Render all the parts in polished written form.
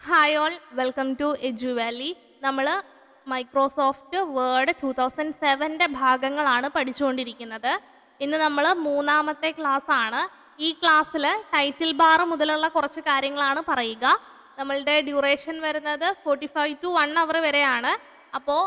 Hi all welcome to edu valley. നമ്മൾ Microsoft Word 2007 ഭാഗങ്ങളാണ് പഠിച്ചുകൊണ്ടിരിക്കുന്നത്. ഇന്ന് നമ്മൾ മൂന്നാമത്തെ ക്ലാസ് ആണ്. ഈ ക്ലാസ്സിൽ ടൈറ്റിൽ ബാർ മുതലുള്ള കുറച്ച് കാര്യങ്ങളാണ് പറയുക. നമ്മളുടെ ഡ്യൂറേഷൻ വരുന്നത് 45 to 1 അവർ വരെയാണ്. അപ്പോൾ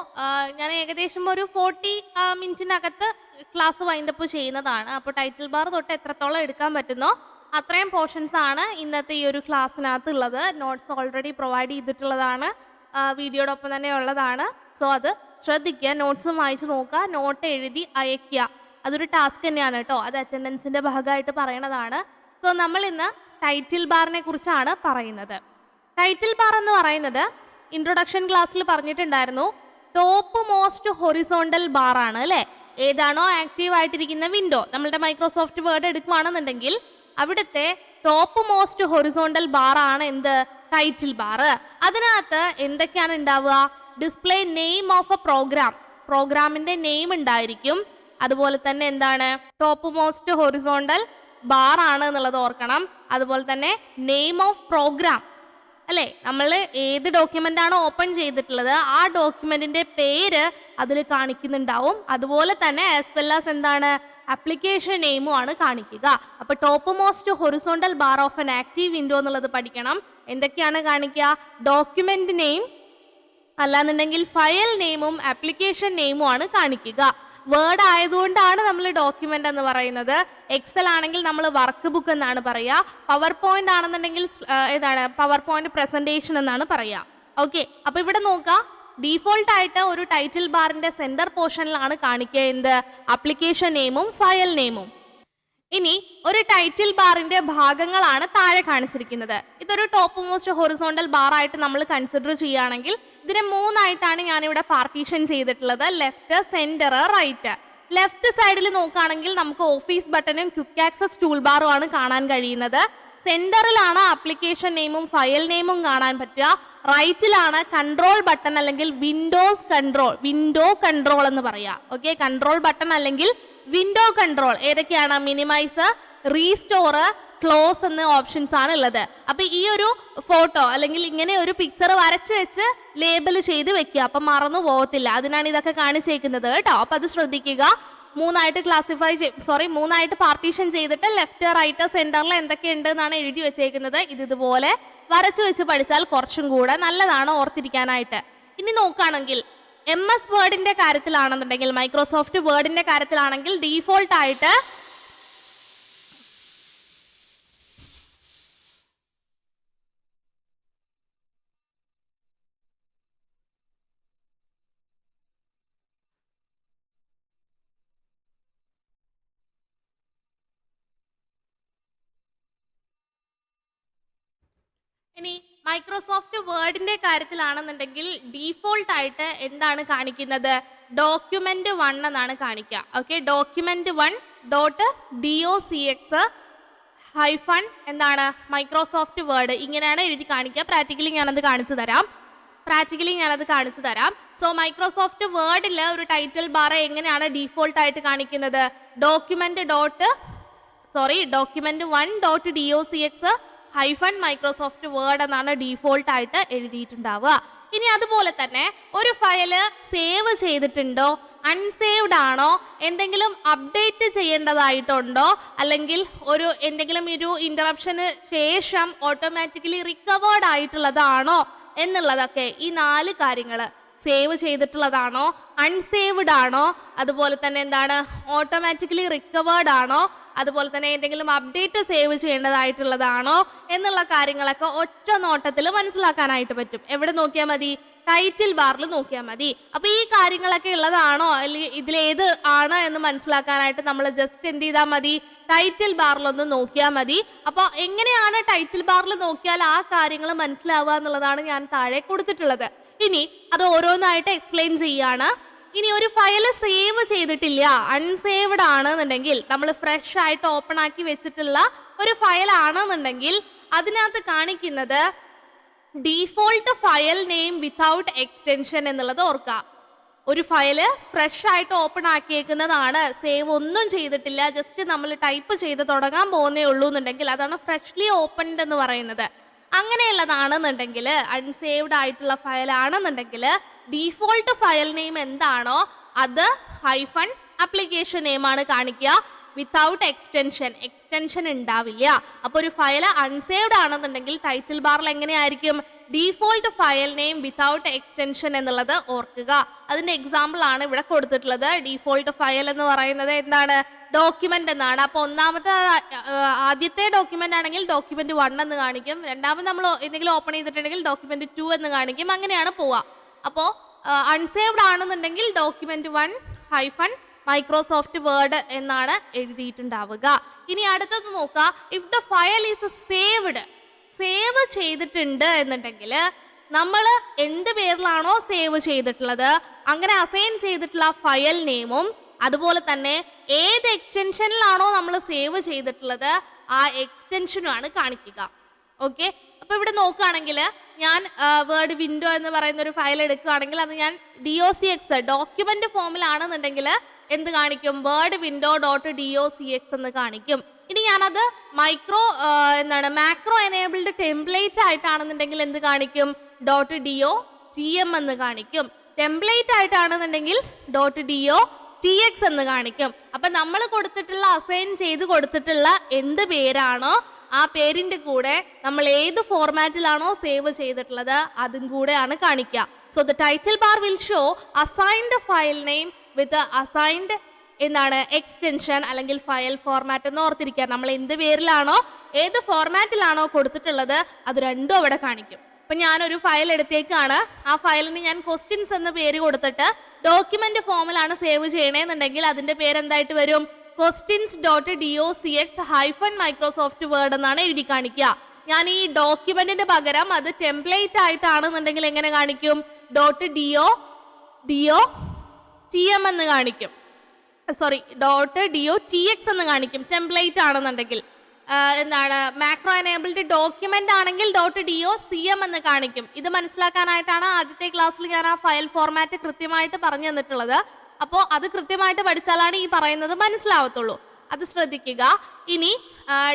ഞാൻ ഏകദേശം ഒരു 40 മിനിറ്റിനകത്ത് ക്ലാസ് വൈൻഡപ്പ് ചെയ്യുന്നതാണ്. അപ്പോൾ ടൈറ്റിൽ ബാർ തൊട്ട് എത്രത്തോളം എടുക്കാൻ പറ്റുന്നോ അത്രയും പോർഷൻസ് ആണ് ഇന്നത്തെ ഈ ഒരു ക്ലാസ്സിനകത്ത് ഉള്ളത്. നോട്ട്സ് ഓൾറെഡി പ്രൊവൈഡ് ചെയ്തിട്ടുള്ളതാണ്, വീഡിയോയുടെ ഒപ്പം തന്നെ ഉള്ളതാണ്. സോ അത് ശ്രദ്ധിക്കുക, നോട്ട്സും വായിച്ചു നോക്കുക, നോട്ട് എഴുതി അയയ്ക്കുക. അതൊരു ടാസ്ക് തന്നെയാണ് കേട്ടോ, അത് അറ്റൻഡൻസിൻ്റെ ഭാഗമായിട്ട് പറയണതാണ്. സോ നമ്മൾ ഇന്ന് ടൈറ്റിൽ ബാറിനെ കുറിച്ചാണ് പറയുന്നത്. ടൈറ്റിൽ ബാർ എന്ന് പറയുന്നത് ഇൻട്രൊഡക്ഷൻ ക്ലാസ്സിൽ പറഞ്ഞിട്ടുണ്ടായിരുന്നു, ടോപ്പ് മോസ്റ്റ് ഹൊറിസോണ്ടൽ ബാർ ആണ് അല്ലേ. ഏതാണോ ആക്റ്റീവ് ആയിട്ടിരിക്കുന്ന വിൻഡോ, നമ്മളുടെ മൈക്രോസോഫ്റ്റ് വേർഡ് എടുക്കുകയാണെന്നുണ്ടെങ്കിൽ അവിടുത്തെ ടോപ്പ് മോസ്റ്റ് ഹൊറിസോണ്ടൽ ബാർ ആണ് എന്ത്, ടൈറ്റിൽ ബാർ. അതിനകത്ത് എന്തൊക്കെയാണ് ഉണ്ടാവുക? Display name of a program, പ്രോഗ്രാമിന്റെ നെയിം ഉണ്ടായിരിക്കും. അതുപോലെ തന്നെ എന്താണ്, ടോപ്പ് മോസ്റ്റ് ഹൊറിസോണ്ടൽ ബാർ ആണ് എന്നുള്ളത് ഓർക്കണം. അതുപോലെ തന്നെ നെയിം ഓഫ് പ്രോഗ്രാം അല്ലേ, നമ്മൾ ഏത് ഡോക്യുമെന്റ് ആണോ ഓപ്പൺ ചെയ്തിട്ടുള്ളത് ആ ഡോക്യുമെന്റിന്റെ പേര് അതിൽ കാണിക്കുന്നുണ്ടാവും. അതുപോലെ തന്നെ ആസ് വെൽ ആസ് എന്താണ്, ആപ്ലിക്കേഷൻ നെയിമും ആണ് കാണിക്കുക. അപ്പൊ top most horizontal bar of an active window എന്നുള്ളത് പഠിക്കണം. എന്തൊക്കെയാണ് കാണിക്കുക? ഡോക്യുമെന്റ് നെയിം, അല്ലാന്നുണ്ടെങ്കിൽ ഫയൽ നെയിമും ആപ്ലിക്കേഷൻ നെയിമും ആണ് കാണിക്കുക. വേർഡ് ആയതുകൊണ്ടാണ് നമ്മൾ ഡോക്യുമെന്റ് എന്ന് പറയുന്നത്. എക്സൽ ആണെങ്കിൽ നമ്മൾ വർക്ക് ബുക്ക് എന്നാണ് പറയുക. പവർ പോയിന്റ് ആണെന്നുണ്ടെങ്കിൽ ഏതാണ്, പവർ പോയിന്റ് പ്രസന്റേഷൻ എന്നാണ് പറയുക. ഓക്കെ, അപ്പൊ ഇവിടെ നോക്കാം, ഡീഫോൾട്ട് ആയിട്ട് ഒരു ടൈറ്റിൽ ബാറിന്റെ സെന്റർ പോർഷനിലാണ് കാണിക്കുക എന്ത്, ആപ്ലിക്കേഷൻ നെയിമും ഫയൽ നെയിമും. ഇനി ഒരു ടൈറ്റിൽ ബാറിന്റെ ഭാഗങ്ങളാണ് താഴെ കാണിച്ചിരിക്കുന്നത്. ഇതൊരു ടോപ്പ് മോസ്റ്റ് ഹൊറിസോണ്ടൽ ബാർ ആയിട്ട് നമ്മൾ കൺസിഡർ ചെയ്യുകയാണെങ്കിൽ ഇതിനെ മൂന്നായിട്ടാണ് ഞാനിവിടെ പാർട്ടീഷൻ ചെയ്തിട്ടുള്ളത്, ലെഫ്റ്റ്, സെന്റർ, റൈറ്റ്. ലെഫ്റ്റ് സൈഡിൽ നോക്കുകയാണെങ്കിൽ നമുക്ക് ഓഫീസ് ബട്ടണും ക്വിക്ക് ആക്സസ് ടൂൾ ബാറും ആണ് കാണാൻ കഴിയുന്നത്. സെന്ററിലാണ് ആപ്ലിക്കേഷൻ നെയിമും ഫയൽ നെയിമും കാണാൻ പറ്റുക. റൈറ്റിലാണ് കൺട്രോൾ ബട്ടൺ അല്ലെങ്കിൽ വിൻഡോസ് കൺട്രോൾ, വിൻഡോ കൺട്രോൾ എന്ന് പറയാ. ഓക്കെ, കൺട്രോൾ ബട്ടൺ അല്ലെങ്കിൽ വിൻഡോ കൺട്രോൾ ഏതൊക്കെയാണ്? മിനിമൈസ്, റീസ്റ്റോർ, ക്ലോസ് എന്ന ഓപ്ഷൻസ് ആണ് ഉള്ളത്. അപ്പൊ ഈ ഒരു ഫോട്ടോ അല്ലെങ്കിൽ ഇങ്ങനെ ഒരു പിക്ചർ വരച്ച് വെച്ച് ലേബൽ ചെയ്ത് വെക്കുക, അപ്പൊ മറന്നു പോകത്തില്ല. അതിനാണ് ഇതൊക്കെ കാണിച്ചേക്കുന്നത് കേട്ടോ. അപ്പൊ അത് ശ്രദ്ധിക്കുക. മൂന്നായിട്ട് പാർട്ടീഷൻ ചെയ്തിട്ട് ലെഫ്റ്റ്, റൈറ്റ്, സെന്ററിൽ എന്തൊക്കെയുണ്ട് എന്നാണ് എഴുതി വെച്ചേക്കുന്നത്. ഇതുപോലെ വരച്ചു വെച്ച് പഠിച്ചാൽ കുറച്ചും കൂടെ നല്ലതാണ് ഓർത്തിരിക്കാനായിട്ട്. ഇനി നോക്കുകയാണെങ്കിൽ MS വേർഡിന്റെ കാര്യത്തിലാണെന്നുണ്ടെങ്കിൽ, മൈക്രോസോഫ്റ്റ് വേർഡിന്റെ കാര്യത്തിലാണെങ്കിൽ ഡീഫോൾട്ട് ആയിട്ട് ഇനി മൈക്രോസോഫ്റ്റ് വേർഡിന്റെ കാര്യത്തിലാണെന്നുണ്ടെങ്കിൽ ഡീഫോൾട്ട് ആയിട്ട് എന്താണ് കാണിക്കുന്നത്? ഡോക്യുമെന്റ് 1 എന്നാണ് കാണിക്കുക. ഓക്കെ, ഡോക്യുമെന്റ് 1.docx ഹൈഫൺ എന്താണ്, മൈക്രോസോഫ്റ്റ് വേർഡ്, ഇങ്ങനെയാണ് എഴുതി കാണിക്കുക. പ്രാക്ടിക്കലി ഞാനത് കാണിച്ചു തരാം. സോ മൈക്രോസോഫ്റ്റ് വേർഡിൽ ഒരു ടൈറ്റിൽ ബാർ എങ്ങനെയാണ് ഡീഫോൾട്ട് ആയിട്ട് കാണിക്കുന്നത്? Document 1.docx hyphen Microsoft Word എന്നാണ് ഡീഫോൾട്ട് ആയിട്ട് എഴുതിയിട്ടുണ്ടാവുക. ഇനി അതുപോലെ തന്നെ ഒരു ഫയല് സേവ് ചെയ്തിട്ടുണ്ടോ, അൺസേവ്ഡ് ആണോ, എന്തെങ്കിലും അപ്ഡേറ്റ് ചെയ്യേണ്ടതായിട്ടുണ്ടോ, അല്ലെങ്കിൽ എന്തെങ്കിലും ഒരു ഇന്ററപ്ഷന് ശേഷം ഓട്ടോമാറ്റിക്കലി റിക്കവേർഡ് ആയിട്ടുള്ളതാണോ എന്നുള്ളതൊക്കെ, ഈ 4 കാര്യങ്ങൾ, സേവ് ചെയ്തിട്ടുള്ളതാണോ, അൺസേവ്ഡ് ആണോ, അതുപോലെ തന്നെ എന്താണ്, ഓട്ടോമാറ്റിക്കലി റിക്കവേർഡ് ആണോ, അതുപോലെ തന്നെ എന്തെങ്കിലും അപ്ഡേറ്റ് സേവ് ചെയ്യേണ്ടതായിട്ടുള്ളതാണോ എന്നുള്ള കാര്യങ്ങളൊക്കെ ഒറ്റ നോട്ടത്തിൽ മനസ്സിലാക്കാനായിട്ട് പറ്റും. എവിടെ നോക്കിയാൽ മതി? ടൈറ്റിൽ ബാറിൽ നോക്കിയാൽ മതി. അപ്പൊ ഈ കാര്യങ്ങളൊക്കെ ഉള്ളതാണോ അല്ലെങ്കിൽ ഇതിലേത് ആണ് എന്ന് മനസ്സിലാക്കാനായിട്ട് നമ്മൾ ജസ്റ്റ് എന്ത് ചെയ്താൽ മതി? ടൈറ്റിൽ ബാറിലൊന്ന് നോക്കിയാൽ മതി. അപ്പോൾ എങ്ങനെയാണ് ടൈറ്റിൽ ബാറിൽ നോക്കിയാൽ ആ കാര്യങ്ങൾ മനസ്സിലാവുക എന്നുള്ളതാണ് ഞാൻ താഴെ കൊടുത്തിട്ടുള്ളത്. ഇനി അത് ഓരോന്നായിട്ട് എക്സ്പ്ലെയിൻ ചെയ്യാണ്. ഇനി ഒരു ഫയൽ സേവ് ചെയ്തിട്ടില്ല, അൺസേവ്ഡ് ആണെന്നുണ്ടെങ്കിൽ, നമ്മൾ ഫ്രഷ് ആയിട്ട് ഓപ്പൺ ആക്കി വെച്ചിട്ടുള്ള ഒരു ഫയൽ ആണെന്നുണ്ടെങ്കിൽ അതിനകത്ത് കാണിക്കുന്നത് default file name without extension എന്നുള്ളത് ഓർക്കുക. ഒരു ഫയല് ഫ്രഷ് ആയിട്ട് ഓപ്പൺ ആക്കിയേക്കുന്നതാണ്, സേവ് ഒന്നും ചെയ്തിട്ടില്ല, ജസ്റ്റ് നമ്മൾ ടൈപ്പ് ചെയ്ത് തുടങ്ങാൻ പോകുന്നേ ഉള്ളൂ എന്നുണ്ടെങ്കിൽ അതാണ് ഫ്രഷ്ലി ഓപ്പൺഡ് എന്ന് പറയുന്നത്. അങ്ങനെയുള്ളതാണെന്നുണ്ടെങ്കിൽ, അൺസേവ്ഡ് ആയിട്ടുള്ള ഫയൽ ആണെന്നുണ്ടെങ്കിൽ ഡീഫോൾട്ട് ഫയൽ നെയിം എന്താണോ അത് ഹൈഫൺ ആപ്ലിക്കേഷൻ നെയിമാണ് കാണിക്കുക. വിത്തൗട്ട് എക്സ്റ്റൻഷൻ ഉണ്ടാവില്ല. അപ്പോൾ ഒരു ഫയൽ അൺസേവ്ഡ് ആണെന്നുണ്ടെങ്കിൽ ടൈറ്റിൽ ബാറിൽ എങ്ങനെയായിരിക്കും? Default file name without extension എന്നുള്ളത് ഓർക്കുക. അതിന്റെ എക്സാമ്പിൾ ആണ് ഇവിടെ കൊടുത്തിട്ടുള്ളത്. ഡീഫോൾട്ട് ഫയൽ എന്ന് പറയുന്നത് എന്താണ്? ഡോക്യുമെന്റ് എന്നാണ്. അപ്പോൾ ആദ്യത്തെ ഡോക്യുമെന്റ് ആണെങ്കിൽ ഡോക്യുമെന്റ് 1 എന്ന് കാണിക്കും. രണ്ടാമത് നമ്മൾ എന്തെങ്കിലും ഓപ്പൺ ചെയ്തിട്ടുണ്ടെങ്കിൽ ഡോക്യുമെന്റ് 2 എന്ന് കാണിക്കും. അങ്ങനെയാണ് പോവുക. അപ്പോൾ അൺസേവ്ഡ് ആണെന്നുണ്ടെങ്കിൽ ഡോക്യുമെന്റ് 1 ഹൈഫൺ മൈക്രോസോഫ്റ്റ് വേർഡ് എന്നാണ് എഴുതിയിട്ടുണ്ടാവുക. ഇനി അടുത്തത് നോക്കുക. If the file is save ചെയ്തിട്ടുണ്ട് എന്നുണ്ടെങ്കിൽ നമ്മൾ എന്ത് പേരിലാണോ സേവ് ചെയ്തിട്ടുള്ളത് അങ്ങനെ അസൈൻ ചെയ്തിട്ടുള്ള ഫയൽ നെയിമും അതുപോലെ തന്നെ ഏത് എക്സ്റ്റൻഷനിലാണോ നമ്മൾ സേവ് ചെയ്തിട്ടുള്ളത് ആ എക്സ്റ്റൻഷനുമാണ് കാണിക്കുക. ഓക്കെ, അപ്പോൾ ഇവിടെ നോക്കുകയാണെങ്കിൽ ഞാൻ വേർഡ് വിൻഡോ എന്ന് പറയുന്ന ഒരു ഫയൽ എടുക്കുകയാണെങ്കിൽ അത് ഞാൻ DOCX ഡോക്യുമെന്റ് ഫോമിലാണെന്നുണ്ടെങ്കിൽ എന്ത് കാണിക്കും? വേർഡ് വിൻഡോ .docx എന്ന് കാണിക്കും. ഇനി ഞാനത് മാക്രോ എനേബിൾഡ് ടെംപ്ലേറ്റ് ആയിട്ടാണെന്നുണ്ടെങ്കിൽ എന്ത് കാണിക്കും? .dotm എന്ന് കാണിക്കും. ടെംപ്ലേറ്റ് ആയിട്ടാണെന്നുണ്ടെങ്കിൽ .dotx എന്ന് കാണിക്കും. അപ്പം നമ്മൾ കൊടുത്തിട്ടുള്ള അസൈൻ ചെയ്ത് കൊടുത്തിട്ടുള്ള എന്ത് പേരാണോ ആ പേരിന്റെ കൂടെ നമ്മൾ ഏത് ഫോർമാറ്റിലാണോ സേവ് ചെയ്തിട്ടുള്ളത് അതും കൂടെയാണ് കാണിക്കുക. So the title bar will show assigned file name with assigned extension അല്ലെങ്കിൽ ഫയൽ ഫോർമാറ്റ് എന്ന് ഓർത്തിരിക്കുക. നമ്മൾ എന്ത് പേരിലാണോ ഏത് ഫോർമാറ്റിലാണോ കൊടുത്തിട്ടുള്ളത് അത് രണ്ടും അവിടെ കാണിക്കും. അപ്പം ഞാനൊരു ഫയൽ എടുത്തേക്കാണ്. ആ ഫയലിന് ഞാൻ ക്വസ്റ്റ്യൻസ് എന്ന പേര് കൊടുത്തിട്ട് ഡോക്യുമെന്റ് ഫോമിലാണ് സേവ് ചെയ്യണമെന്നുണ്ടെങ്കിൽ അതിന്റെ പേര് എന്തായിട്ട് വരും? questions.docx ഹൈഫൺ മൈക്രോസോഫ്റ്റ് വേർഡ് എന്നാണ് എഴുതി കാണിക്കുക. ഞാൻ ഈ ഡോക്യുമെന്റിന്റെ പകരം അത് ടെംപ്ലേറ്റ് ആയിട്ടാണെന്നുണ്ടെങ്കിൽ എങ്ങനെ കാണിക്കും? .dotm എന്ന് കാണിക്കും. .dotx എന്ന് കാണിക്കും ടെംപ്ലേറ്റ് ആണെന്നുണ്ടെങ്കിൽ. മാക്രോ എനേബിൾഡ് ഡോക്യുമെന്റ് ആണെങ്കിൽ .docm എന്ന് കാണിക്കും. ഇത് മനസ്സിലാക്കാനായിട്ടാണ് ആദ്യത്തെ ക്ലാസ്സിൽ ഞാൻ ആ ഫയൽ ഫോർമാറ്റ് കൃത്യമായിട്ട് പറഞ്ഞു തന്നിട്ടുള്ളത്. അപ്പോൾ അത് കൃത്യമായിട്ട് പഠിച്ചാലാണ് ഈ പറയുന്നത് മനസ്സിലാവത്തുള്ളൂ. അത് ശ്രദ്ധിക്കുക. ഇനി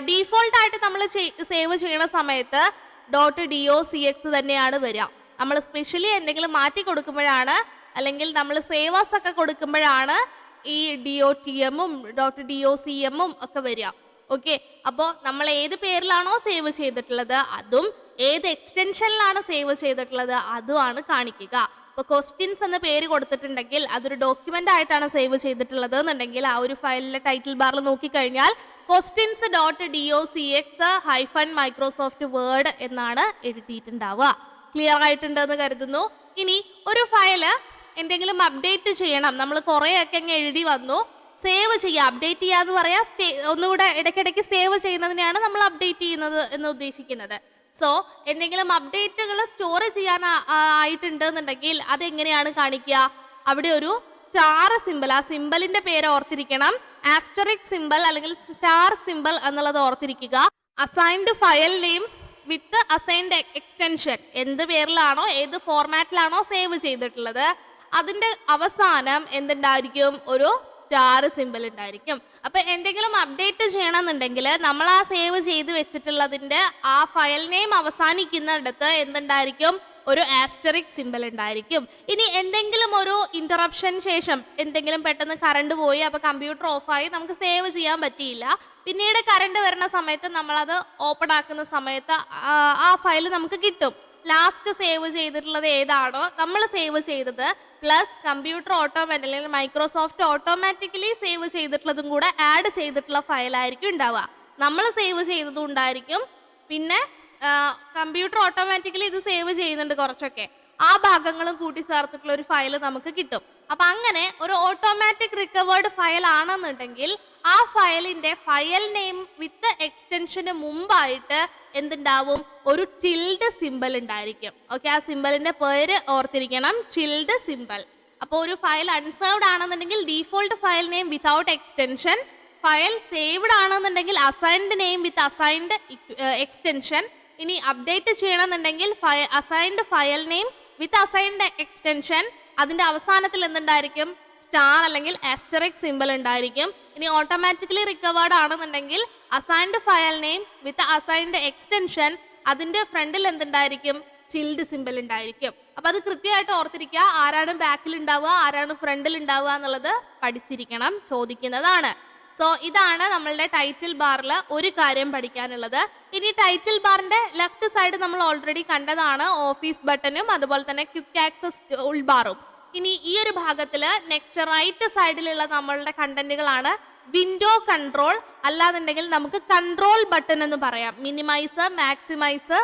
ഡീഫോൾട്ട് ആയിട്ട് നമ്മൾ സേവ് ചെയ്യുന്ന സമയത്ത് .docx തന്നെയാണ് വരിക. നമ്മൾ സ്പെഷ്യലി എന്തെങ്കിലും മാറ്റി കൊടുക്കുമ്പോഴാണ് അല്ലെങ്കിൽ നമ്മൾ സേവേഴ്സ് ഒക്കെ കൊടുക്കുമ്പോഴാണ് ഈ .dotm-ഉം .docm-ഉം ഒക്കെ വരിക. ഓക്കെ, അപ്പോൾ നമ്മൾ ഏത് പേരിലാണോ സേവ് ചെയ്തിട്ടുള്ളത് അതും ഏത് എക്സ്റ്റൻഷനിലാണ് സേവ് ചെയ്തിട്ടുള്ളത് അതുമാണ് കാണിക്കുക. ഇപ്പോൾ ക്വസ്റ്റ്യൻസ് എന്ന പേര് കൊടുത്തിട്ടുണ്ടെങ്കിൽ അതൊരു ഡോക്യുമെന്റ് ആയിട്ടാണ് സേവ് ചെയ്തിട്ടുള്ളത് എന്നുണ്ടെങ്കിൽ ആ ഒരു ഫയലിലെ ടൈറ്റിൽ ബാറിൽ നോക്കിക്കഴിഞ്ഞാൽ questions.docx ഹൈഫൺ മൈക്രോസോഫ്റ്റ് വേർഡ് എന്നാണ് എഴുതിയിട്ടുണ്ടാവുക. ക്ലിയർ ആയിട്ടുണ്ടെന്ന് കരുതുന്നു. ഇനി ഒരു ഫയല് എന്തെങ്കിലും അപ്ഡേറ്റ് ചെയ്യണം, നമ്മൾ കുറേയൊക്കെ അങ്ങ് എഴുതി വന്നു, സേവ് ചെയ്യുക. അപ്ഡേറ്റ് ചെയ്യുക എന്ന് പറയാം, ഒന്നുകൂടെ ഇടയ്ക്കിടയ്ക്ക് സേവ് ചെയ്യുന്നതിനെയാണ് നമ്മൾ അപ്ഡേറ്റ് ചെയ്യുന്നത് എന്ന് ഉദ്ദേശിക്കുന്നത്. സോ എന്തെങ്കിലും അപ്ഡേറ്റുകൾ സ്റ്റോർ ചെയ്യാൻ ആയിട്ടുണ്ട് എന്നുണ്ടെങ്കിൽ അതെങ്ങനെയാണ് കാണിക്കുക? അവിടെ ഒരു സ്റ്റാർ സിമ്പിൾ, ആ സിമ്പിളിന്റെ പേര് ഓർത്തിരിക്കണം. ആസ്റ്ററിക് സിമ്പിൾ അല്ലെങ്കിൽ സ്റ്റാർ സിമ്പിൾ എന്നുള്ളത് ഓർത്തിരിക്കുക. Assigned file name with assigned extension, എന്ത് പേരിലാണോ ഏത് ഫോർമാറ്റിലാണോ സേവ് ചെയ്തിട്ടുള്ളത് അതിന്റെ അവസാനം എന്തുണ്ടായിരിക്കും? ഒരു സ്റ്റാർ സിമ്പിൾ ഉണ്ടായിരിക്കും. അപ്പൊ എന്തെങ്കിലും അപ്ഡേറ്റ് ചെയ്യണമെന്നുണ്ടെങ്കിൽ നമ്മൾ ആ സേവ് ചെയ്ത് വെച്ചിട്ടുള്ളതിന്റെ ആ ഫയൽ നെയിം അവസാനിക്കുന്നിടത്ത് എന്തുണ്ടായിരിക്കും? ഒരു ആസ്റ്ററിക് സിമ്പിൾ ഉണ്ടായിരിക്കും. ഇനി എന്തെങ്കിലും ഒരു ഇന്ററപ്ഷൻ ശേഷം എന്തെങ്കിലും പെട്ടെന്ന് കറണ്ട് പോയി അപ്പൊ കമ്പ്യൂട്ടർ ഓഫായി നമുക്ക് സേവ് ചെയ്യാൻ പറ്റിയില്ല, പിന്നീട് കറണ്ട് വരുന്ന സമയത്ത് നമ്മളത് ഓപ്പൺ ആക്കുന്ന സമയത്ത് ആ ഫയൽ നമുക്ക് കിട്ടും. ലാസ്റ്റ് സേവ് ചെയ്തിട്ടുള്ളത് ഏതാണോ നമ്മൾ സേവ് ചെയ്തത് പ്ലസ് കമ്പ്യൂട്ടർ ഓട്ടോമാറ്റിക് അല്ലെങ്കിൽ മൈക്രോസോഫ്റ്റ് ഓട്ടോമാറ്റിക്കലി സേവ് ചെയ്തിട്ടുള്ളതും കൂടെ ആഡ് ചെയ്തിട്ടുള്ള ഫയലായിരിക്കും ഉണ്ടാവുക. നമ്മൾ സേവ് ചെയ്തതും ഉണ്ടായിരിക്കും, പിന്നെ കമ്പ്യൂട്ടർ ഓട്ടോമാറ്റിക്കലി ഇത് സേവ് ചെയ്യുന്നുണ്ട് കുറച്ചൊക്കെ, ആ ഭാഗങ്ങളും കൂട്ടി ചേർത്തിട്ടുള്ള ഒരു ഫയൽ നമുക്ക് കിട്ടും. അപ്പം അങ്ങനെ ഒരു ഓട്ടോമാറ്റിക് റിക്കവേർഡ് ഫയൽ ആണെന്നുണ്ടെങ്കിൽ ആ ഫയലിന്റെ ഫയൽ നെയിം വിത്ത് എക്സ്റ്റൻഷന് മുമ്പായിട്ട് എന്തുണ്ടാവും? ഒരു ടിൽഡ് സിമ്പിൾ ഉണ്ടായിരിക്കും. ഓക്കെ, ആ സിമ്പിളിന്റെ പേര് ഓർത്തിരിക്കണം, ടിൽഡ് സിമ്പിൾ. അപ്പോൾ ഒരു ഫയൽ അൺസേവ്ഡ് ആണെന്നുണ്ടെങ്കിൽ default file name without extension, file saved ആണെന്നുണ്ടെങ്കിൽ assigned name with assigned extension. ഇനി അപ്ഡേറ്റ് ചെയ്യണമെന്നുണ്ടെങ്കിൽ assigned file name with assigned extension, അതിന്റെ അവസാനത്തിൽ എന്തുണ്ടായിരിക്കും? സ്റ്റാർ അല്ലെങ്കിൽ ആസ്റ്ററിക് സിമ്പിൾ ഉണ്ടായിരിക്കും. ഇനി ഓട്ടോമാറ്റിക്കലി റിക്കവേർഡ് ആണെന്നുണ്ടെങ്കിൽ assigned file name with assigned extension, അതിന്റെ ഫ്രണ്ടിൽ എന്തുണ്ടായിരിക്കും? ടിൽഡ് സിമ്പിൾ ഉണ്ടായിരിക്കും. അപ്പൊ അത് കൃത്യമായിട്ട് ഓർത്തിരിക്കുക. ആരാണ് ബാക്കിൽ ഉണ്ടാവുക, ആരാണ് ഫ്രണ്ടിൽ ഉണ്ടാവുക എന്നുള്ളത് പഠിച്ചിരിക്കണം, ചോദിക്കുന്നതാണ്. സോ ഇതാണ് നമ്മളുടെ ടൈറ്റിൽ ബാറിൽ ഒരു കാര്യം പഠിക്കാനുള്ളത്. ഇനി ടൈറ്റിൽ ബാറിന്റെ ലെഫ്റ്റ് സൈഡ് നമ്മൾ ഓൾറെഡി കണ്ടതാണ്, ഓഫീസ് ബട്ടണും അതുപോലെ തന്നെ ക്വിക്ക് ആക്സസ് ടൂൾ ബാറും. ഇനി ഈ ഒരു ഭാഗത്തിൽ നെക്സ്റ്റ് റൈറ്റ് സൈഡിലുള്ള നമ്മളുടെ കണ്ടന്റുകളാണ് വിൻഡോ കൺട്രോൾ, അല്ലാന്നുണ്ടെങ്കിൽ നമുക്ക് കൺട്രോൾ ബട്ടൺ എന്ന് പറയാം. മിനിമൈസ്, മാക്സിമൈസ്,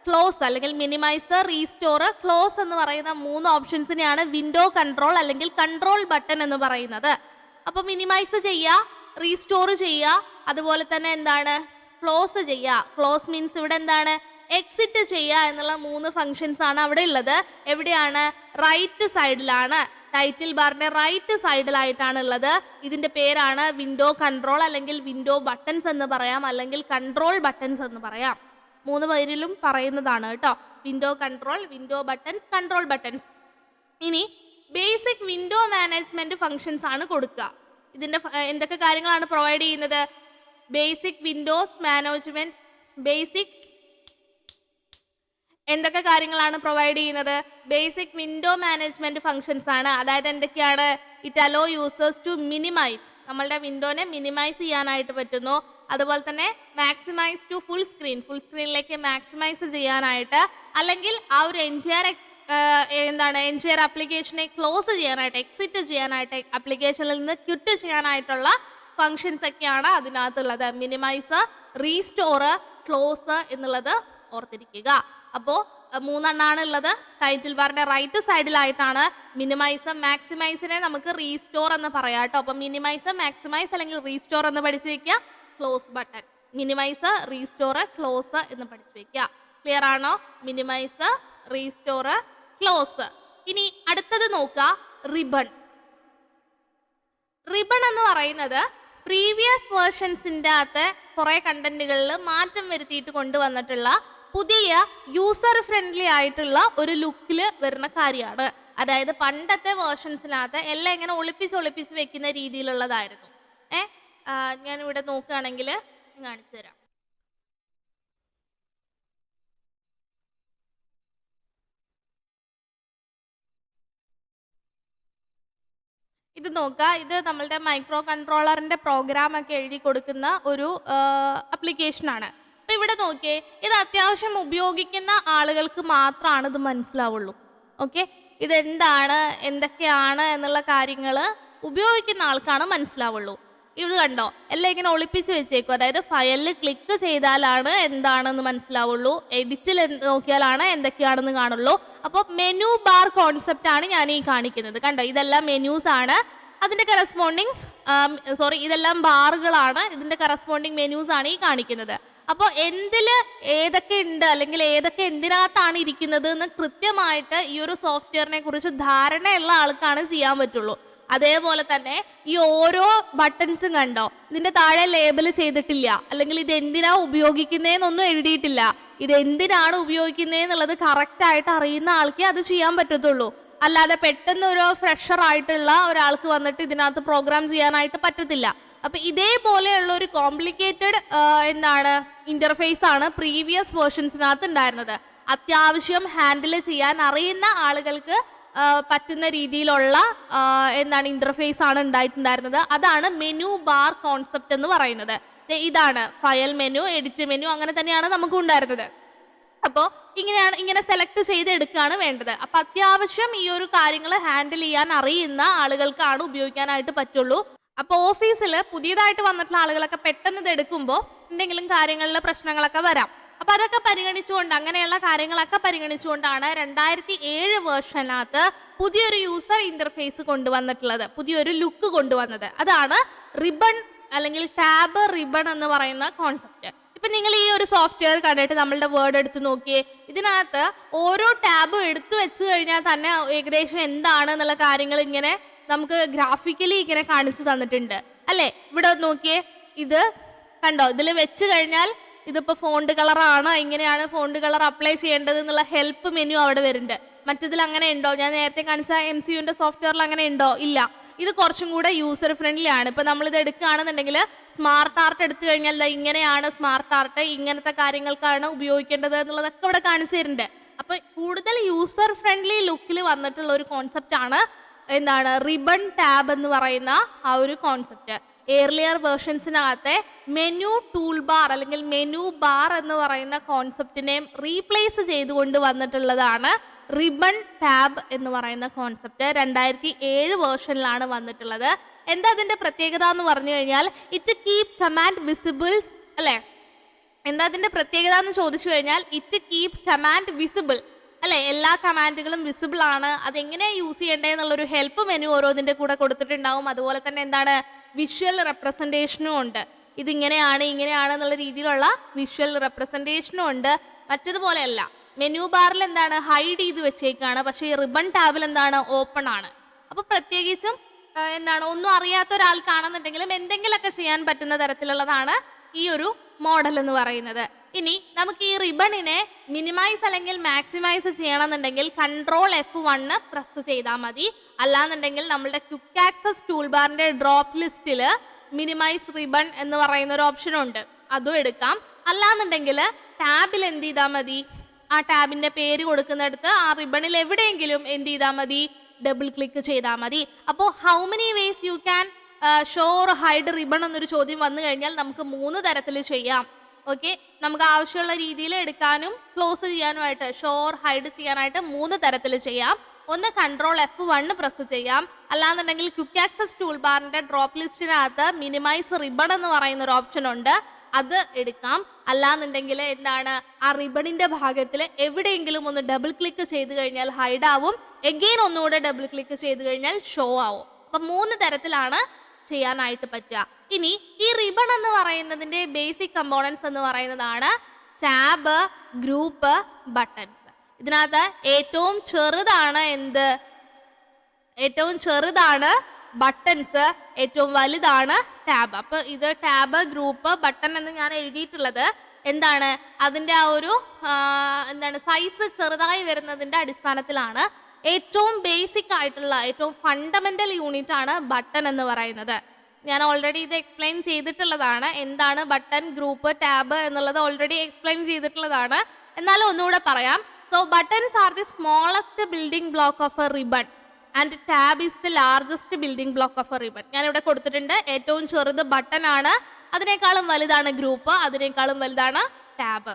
ക്ലോസ് അല്ലെങ്കിൽ മിനിമൈസ്, റീസ്റ്റോർ, ക്ലോസ് എന്ന് പറയുന്ന 3 ഓപ്ഷൻസിനെയാണ് വിൻഡോ കൺട്രോൾ അല്ലെങ്കിൽ കൺട്രോൾ ബട്ടൺ എന്ന് പറയുന്നത്. അപ്പൊ മിനിമൈസ് ചെയ്യുക, റീസ്റ്റോർ ചെയ്യുക, അതുപോലെ തന്നെ എന്താണ് ക്ലോസ് ചെയ്യുക. ക്ലോസ് മീൻസ് ഇവിടെ എന്താണ് എക്സിറ്റ് ചെയ്യുക എന്നുള്ള 3 ഫങ്ഷൻസ് ആണ് അവിടെ ഉള്ളത്. എവിടെയാണ്? റൈറ്റ് സൈഡിലാണ്. ടൈറ്റിൽ ബാറിന്റെ റൈറ്റ് സൈഡിലായിട്ടാണ് ഉള്ളത്. ഇതിന്റെ പേരാണ് വിൻഡോ കൺട്രോൾ അല്ലെങ്കിൽ വിൻഡോ ബട്ടൺസ് എന്ന് പറയാം, അല്ലെങ്കിൽ കൺട്രോൾ ബട്ടൺസ് എന്ന് പറയാം. 3 പേരിലും പറയുന്നതാണ് കേട്ടോ. Window control, window buttons, control buttons. ഇനി ബേസിക് വിൻഡോ മാനേജ്മെന്റ് ഫങ്ഷൻസ് ആണ് കൊടുക്കുക. ഇതിന്റെ എന്തൊക്കെ കാര്യങ്ങളാണ് പ്രൊവൈഡ് ചെയ്യുന്നത്? ബേസിക് വിൻഡോസ് മാനേജ്മെന്റ്, ബേസിക് എന്തൊക്കെ കാര്യങ്ങളാണ് പ്രൊവൈഡ് ചെയ്യുന്നത്? ബേസിക് വിൻഡോ മാനേജ്മെന്റ് ഫങ്ഷൻസ് ആണ്. അതായത് എന്തൊക്കെയാണ്? It allow users to minimise, നമ്മളുടെ വിൻഡോനെ മിനിമൈസ് ചെയ്യാനായിട്ട് പറ്റുന്നു. അതുപോലെ തന്നെ maximise to full screen, full സ്ക്രീനിലേക്ക് മാക്സിമൈസ് ചെയ്യാനായിട്ട്, അല്ലെങ്കിൽ ആ ഒരു എൻറ്റയർ എൻറ്റയർ ആപ്ലിക്കേഷനെ ക്ലോസ് ചെയ്യാനായിട്ട്, എക്സിറ്റ് ചെയ്യാനായിട്ട്, ആപ്ലിക്കേഷനിൽ നിന്ന് ക്വിറ്റ് ചെയ്യാനായിട്ടുള്ള ഫങ്ഷൻസ് ഒക്കെയാണ് അതിനകത്തുള്ളത്. മിനിമൈസ്, റീസ്റ്റോർ, ക്ലോസ് എന്നുള്ളത് ഓർത്തിരിക്കുക. അപ്പോൾ 3 എണ്ണമാണ് ഉള്ളത്. ടൈറ്റിൽ ബാറിന്റെ റൈറ്റ് സൈഡിലായിട്ടാണ്. മിനിമൈസ്, മാക്സിമൈസിനെ നമുക്ക് റീസ്റ്റോർ എന്ന് പറയാം കേട്ടോ. അപ്പോൾ മിനിമൈസ്, മാക്സിമൈസ് അല്ലെങ്കിൽ റീസ്റ്റോർ എന്ന് പഠിച്ചു വെക്കുക. Close button, minimise, restore, close എന്ന് പഠിച്ചു വെക്കുക. ക്ലിയർ ആണോ? Minimise, restore, close. ഇനി അടുത്തത് നോക്കുക, റിബൺ. റിബൺ എന്ന് പറയുന്നത് പ്രീവിയസ് വേർഷൻസിൻ്റെ അകത്ത് കുറേ കണ്ടന്റുകളിൽ മാറ്റം വരുത്തിയിട്ട് കൊണ്ടുവന്നിട്ടുള്ള പുതിയ യൂസർ ഫ്രണ്ട്ലി ആയിട്ടുള്ള ഒരു ലുക്കിൽ വരുന്ന കാര്യമാണ്. അതായത് പണ്ടത്തെ വേർഷൻസിനകത്ത് എല്ലാം ഇങ്ങനെ ഒളിപ്പിച്ച് വെക്കുന്ന രീതിയിലുള്ളതായിരുന്നു. ഞാനിവിടെ നോക്കുകയാണെങ്കിൽ കാണിച്ചു തരാം. ഇത് നോക്കുക, ഇത് നമ്മളുടെ മൈക്രോ കൺട്രോളറിന്റെ പ്രോഗ്രാം ഒക്കെ എഴുതി കൊടുക്കുന്ന ഒരു ആപ്ലിക്കേഷനാണ്. അപ്പോൾ ഇവിടെ നോക്കിയേ, ഇത് അത്യാവശ്യം ഉപയോഗിക്കുന്ന ആളുകൾക്ക് മാത്രമാണ് ഇത് മനസ്സിലാവുള്ളൂ. ഓക്കെ, ഇതെന്താണ്, എന്തൊക്കെയാണ് എന്നുള്ള കാര്യങ്ങൾ ഉപയോഗിക്കുന്ന ആൾക്കാണ് മനസ്സിലാവുള്ളൂ. ഇത് കണ്ടോ, എല്ലാം ഇങ്ങനെ ഒളിപ്പിച്ച് വെച്ചേക്കും. അതായത് ഫയലിൽ ക്ലിക്ക് ചെയ്താലാണ് എന്താണെന്ന് മനസ്സിലാവുള്ളൂ, എഡിറ്റിൽ നോക്കിയാലാണ് എന്തൊക്കെയാണെന്ന് കാണുള്ളൂ. അപ്പോൾ മെനു ബാർ കോൺസെപ്റ്റ് ആണ് ഞാൻ ഈ കാണിക്കുന്നത്. കണ്ടോ, ഇതെല്ലാം മെനൂസ് ആണ്. അതിൻ്റെ കറസ്പോണ്ടിങ് ഇതെല്ലാം ബാറുകളാണ്. ഇതിൻ്റെ കറസ്പോണ്ടിങ് മെനൂസ് ആണ് ഈ കാണിക്കുന്നത്. അപ്പോൾ എന്തിൽ ഏതൊക്കെ ഉണ്ട് അല്ലെങ്കിൽ ഏതൊക്കെ എന്തിനകത്താണ് ഇരിക്കുന്നത് എന്ന് കൃത്യമായിട്ട് ഈ ഒരു സോഫ്റ്റ്വെയറിനെ കുറിച്ച് ധാരണയുള്ള ആൾക്കാണ് ചെയ്യാൻ പറ്റുള്ളൂ. അതേപോലെ തന്നെ ഈ ഓരോ ബട്ടൺസും കണ്ടോ, ഇതിന്റെ താഴെ ലേബൽ ചെയ്തിട്ടില്ല, അല്ലെങ്കിൽ ഇത് എന്തിനാ ഉപയോഗിക്കുന്നതെന്നൊന്നും എഴുതിയിട്ടില്ല. ഇത് എന്തിനാണ് ഉപയോഗിക്കുന്നതെന്നുള്ളത് കറക്റ്റായിട്ട് അറിയുന്ന ആൾക്കേ അത് ചെയ്യാൻ പറ്റത്തുള്ളൂ. അല്ലാതെ പെട്ടെന്ന് ഒരു ഫ്രഷർ ആയിട്ടുള്ള ഒരാൾക്ക് വന്നിട്ട് ഇതിനകത്ത് പ്രോഗ്രാം ചെയ്യാനായിട്ട് പറ്റത്തില്ല. അപ്പൊ ഇതേപോലെയുള്ള ഒരു കോംപ്ലിക്കേറ്റഡ് ഇന്റർഫേസ് ആണ് പ്രീവിയസ് വേർഷൻസിനകത്ത് ഉണ്ടായിരുന്നത്. അത്യാവശ്യം ഹാൻഡിൽ ചെയ്യാൻ അറിയുന്ന ആളുകൾക്ക് പറ്റുന്ന രീതിയിലുള്ള ഇന്റർഫേസ് ആണ് ഉണ്ടായിട്ടുണ്ടായിരുന്നത്. അതാണ് മെനു ബാർ കോൺസെപ്റ്റ് എന്ന് പറയുന്നത്. ഇതാണ് ഫയൽ മെനു, എഡിറ്റ് മെനു, അങ്ങനെ തന്നെയാണ് നമുക്ക് ഉണ്ടായിരുന്നത്. അപ്പോൾ ഇങ്ങനെ സെലക്ട് ചെയ്തെടുക്കുകയാണ് വേണ്ടത്. അപ്പം അത്യാവശ്യം ഈ ഒരു കാര്യങ്ങൾ ഹാൻഡിൽ ചെയ്യാൻ അറിയുന്ന ആളുകൾക്കാണ് ഉപയോഗിക്കാനായിട്ട് പറ്റുള്ളൂ. അപ്പോൾ ഓഫീസിൽ പുതിയതായിട്ട് വന്നിട്ടുള്ള ആളുകളൊക്കെ പെട്ടെന്ന് ഇത് എടുക്കുമ്പോൾ എന്തെങ്കിലും കാര്യങ്ങളിലെ പ്രശ്നങ്ങളൊക്കെ വരാം. അപ്പം അതൊക്കെ പരിഗണിച്ചുകൊണ്ട്, അങ്ങനെയുള്ള കാര്യങ്ങളൊക്കെ പരിഗണിച്ചുകൊണ്ടാണ് 2007 വേർഷനകത്ത് പുതിയൊരു യൂസർ ഇന്റർഫേസ് കൊണ്ടുവന്നിട്ടുള്ളത്, പുതിയൊരു ലുക്ക് കൊണ്ടുവന്നത്. അതാണ് റിബൺ അല്ലെങ്കിൽ ടാബ് റിബൺ എന്ന് പറയുന്ന കോൺസെപ്റ്റ്. ഇപ്പം നിങ്ങൾ ഈ ഒരു സോഫ്റ്റ്വെയർ കണ്ടിട്ട് നമ്മളുടെ വേർഡ് എടുത്ത് നോക്കിയേ, ഇതിനകത്ത് ഓരോ ടാബും എടുത്തു വെച്ച് കഴിഞ്ഞാൽ തന്നെ ഏകദേശം എന്താണ് എന്നുള്ള കാര്യങ്ങൾ ഇങ്ങനെ നമുക്ക് ഗ്രാഫിക്കലി ഇങ്ങനെ കാണിച്ചു തന്നിട്ടുണ്ട് അല്ലേ. ഇവിടെ നോക്കിയേ, ഇത് കണ്ടോ, ഇതിൽ വെച്ച് കഴിഞ്ഞാൽ ഇതിപ്പോൾ ഫോണ്ട് കളറാണ്, ഇങ്ങനെയാണ് ഫോണ്ട് കളർ അപ്ലൈ ചെയ്യേണ്ടത് എന്നുള്ള ഹെൽപ്പ് മെനു അവിടെ വരുന്നുണ്ട്. മറ്റതിൽ അങ്ങനെ ഉണ്ടോ? ഞാൻ നേരത്തെ കാണിച്ച MCUവിൻ്റെ സോഫ്റ്റ്വെയറിൽ അങ്ങനെ ഉണ്ടോ? ഇല്ല. ഇത് കുറച്ചും കൂടെ യൂസർ ഫ്രണ്ട്ലി ആണ്. ഇപ്പം നമ്മളിത് എടുക്കുകയാണെന്നുണ്ടെങ്കിൽ സ്മാർട്ട് ആർട്ട് എടുത്തു കഴിഞ്ഞാൽ ഇങ്ങനെയാണ് സ്മാർട്ട് ആർട്ട്, ഇങ്ങനത്തെ കാര്യങ്ങൾക്കാണ് ഉപയോഗിക്കേണ്ടത് എന്നുള്ളതൊക്കെ ഇവിടെ കാണിച്ചു തരുന്നുണ്ട്. അപ്പോൾ കൂടുതൽ യൂസർ ഫ്രണ്ട്ലി ലുക്കിൽ വന്നിട്ടുള്ള ഒരു കോൺസെപ്റ്റ് ആണ് എന്താണ് റിബൺ ടാബ് എന്ന് പറയുന്ന ആ ഒരു കോൺസെപ്റ്റ്. ഏർലിയർ വേർഷൻസിനകത്തെ മെനു ടൂൾ ബാർ അല്ലെങ്കിൽ മെനു ബാർ എന്ന് പറയുന്ന കോൺസെപ്റ്റിനെ റീപ്ലേസ് ചെയ്തുകൊണ്ട് വന്നിട്ടുള്ളതാണ് റിബൺ ടാബ് എന്ന് പറയുന്ന കോൺസെപ്റ്റ്. 2007 വേർഷനിലാണ് വന്നിട്ടുള്ളത്. എന്താ അതിന്റെ പ്രത്യേകത എന്ന് പറഞ്ഞു കഴിഞ്ഞാൽ ഇറ്റ് കീപ് കമാൻഡ് വിസിബിൾസ് അല്ലേ. എന്താ അതിന്റെ പ്രത്യേകത എന്ന് ചോദിച്ചു കഴിഞ്ഞാൽ ഇറ്റ് കീപ് കമാൻഡ് വിസിബിൾ അല്ലെ. എല്ലാ കമാൻഡുകളും വിസിബിൾ ആണ്. അതെങ്ങനെ യൂസ് ചെയ്യേണ്ടത് എന്നുള്ളൊരു ഹെൽപ്പ് മെനു ഓരോന്നിന്റെ കൂടെ കൊടുത്തിട്ടുണ്ടാവും. അതുപോലെ തന്നെ എന്താണ് വിഷ്വൽ റെപ്രസെന്റേഷനും ഉണ്ട്. ഇതിങ്ങനെയാണ് ഇങ്ങനെയാണ് എന്നുള്ള രീതിയിലുള്ള വിഷ്വൽ റെപ്രസെന്റേഷനും ഉണ്ട്. മറ്റതുപോലെയല്ല, മെനു ബാറിൽ എന്താണ് ഹൈഡ് ചെയ്ത് വെച്ചേക്കാണ്, പക്ഷേ ഈ റിബൺ ടാബിൽ എന്താണ് ഓപ്പൺ ആണ്. അപ്പൊ പ്രത്യേകിച്ചും എന്താണ് ഒന്നും അറിയാത്ത ഒരാൾക്കാണെന്നുണ്ടെങ്കിലും എന്തെങ്കിലുമൊക്കെ ചെയ്യാൻ പറ്റുന്ന തരത്തിലുള്ളതാണ് ഈ ഒരു മോഡൽ എന്ന് പറയുന്നത്. ഇനി നമുക്ക് ഈ റിബണിനെ മിനിമൈസ് അല്ലെങ്കിൽ മാക്സിമൈസ് ചെയ്യണമെന്നുണ്ടെങ്കിൽ കൺട്രോൾ F1 പ്രസ് ചെയ്താൽ മതി. അല്ലാന്നുണ്ടെങ്കിൽ നമ്മളുടെ ക്വിക്ക് ആക്സസ് ടൂൾ ബാറിന്റെ ഡ്രോപ്പ് ലിസ്റ്റിൽ മിനിമൈസ് റിബൺ എന്ന് പറയുന്ന ഒരു ഓപ്ഷൻ ഉണ്ട്, അതും എടുക്കാം. അല്ലാന്നുണ്ടെങ്കിൽ ടാബിൽ എന്ത് ചെയ്താൽ മതി, ആ ടാബിന്റെ പേര് കൊടുക്കുന്നിടത്ത് ആ റിബണിൽ എവിടെയെങ്കിലും എന്ത് ചെയ്താൽ മതി, ഡബിൾ ക്ലിക്ക് ചെയ്താൽ മതി. അപ്പോൾ how many vase you can show or hide ribbon എന്നൊരു ചോദ്യം വന്നു കഴിഞ്ഞാൽ നമുക്ക് 3 തരത്തിൽ ചെയ്യാം. ഓക്കെ, നമുക്ക് ആവശ്യമുള്ള രീതിയിൽ എടുക്കാനും ക്ലോസ് ചെയ്യാനുമായിട്ട് ഷോ ഓർ ഹൈഡ് ചെയ്യാനായിട്ട് 3 തരത്തിൽ ചെയ്യാം. ഒന്ന് കൺട്രോൾ F1 പ്രസ് ചെയ്യാം. അല്ലാന്നുണ്ടെങ്കിൽ ക്വിക്ക് ആക്സസ് ടൂൾ ബാറിന്റെ ഡ്രോപ്പ് ലിസ്റ്റിനകത്ത് മിനിമൈസ് റിബൺ എന്ന് പറയുന്ന ഒരു ഓപ്ഷൻ ഉണ്ട്, അത് എടുക്കാം. അല്ലാന്നുണ്ടെങ്കിൽ എന്താണ് ആ റിബണിന്റെ ഭാഗത്തിൽ എവിടെയെങ്കിലും ഒന്ന് ഡബിൾ ക്ലിക്ക് ചെയ്ത് കഴിഞ്ഞാൽ ഹൈഡ് ആവും, എഗെയിൻ ഒന്നുകൂടെ ഡബിൾ ക്ലിക്ക് ചെയ്ത് കഴിഞ്ഞാൽ ഷോ ആവും. അപ്പൊ 3 തരത്തിലാണ് ചെയ്യാനായിട്ട് പറ്റുക. ഇനി ഈ റിബൺ എന്ന് പറയുന്നതിന്റെ ബേസിക് കമ്പോണൻസ് എന്ന് പറയുന്നതാണ് ടാബ്, ഗ്രൂപ്പ്, ബട്ടൺസ്. ഇതിനകത്ത് ഏറ്റവും ചെറുതാണ് എന്ത്, ഏറ്റവും ചെറുതാണ് ബട്ടൺസ്, ഏറ്റവും വലുതാണ് ടാബ്. അപ്പൊ ഇത് ടാബ്, ഗ്രൂപ്പ്, ബട്ടൺ എന്ന് ഞാൻ എഴുതിയിട്ടുള്ളത് എന്താണ് അതിന്റെ ആ ഒരു എന്താണ് സൈസ് ചെറുതായി വരുന്നതിന്റെ അടിസ്ഥാനത്തിലാണ്. ഏറ്റവും ബേസിക് ആയിട്ടുള്ള ഏറ്റവും ഫണ്ടമെന്റൽ യൂണിറ്റ് ആണ് ബട്ടൺ എന്ന് പറയുന്നത്. ഞാൻ ഓൾറെഡി ഇത് എക്സ്പ്ലെയിൻ ചെയ്തിട്ടുള്ളതാണ്. എന്താണ് ബട്ടൺ, ഗ്രൂപ്പ്, ടാബ് എന്നുള്ളത് ഓൾറെഡി എക്സ്പ്ലെയിൻ ചെയ്തിട്ടുള്ളതാണ്. എന്നാലും ഒന്നുകൂടെ പറയാം. So buttons are the smallest building block of A ribbon and tab is the largest building block of A ribbon. ഞാനിവിടെ കൊടുത്തിട്ടുണ്ട്. ഏറ്റവും ചെറുത് ബട്ടൺ ആണ്, അതിനേക്കാളും വലുതാണ് ഗ്രൂപ്പ്, അതിനേക്കാളും വലുതാണ് ടാബ്.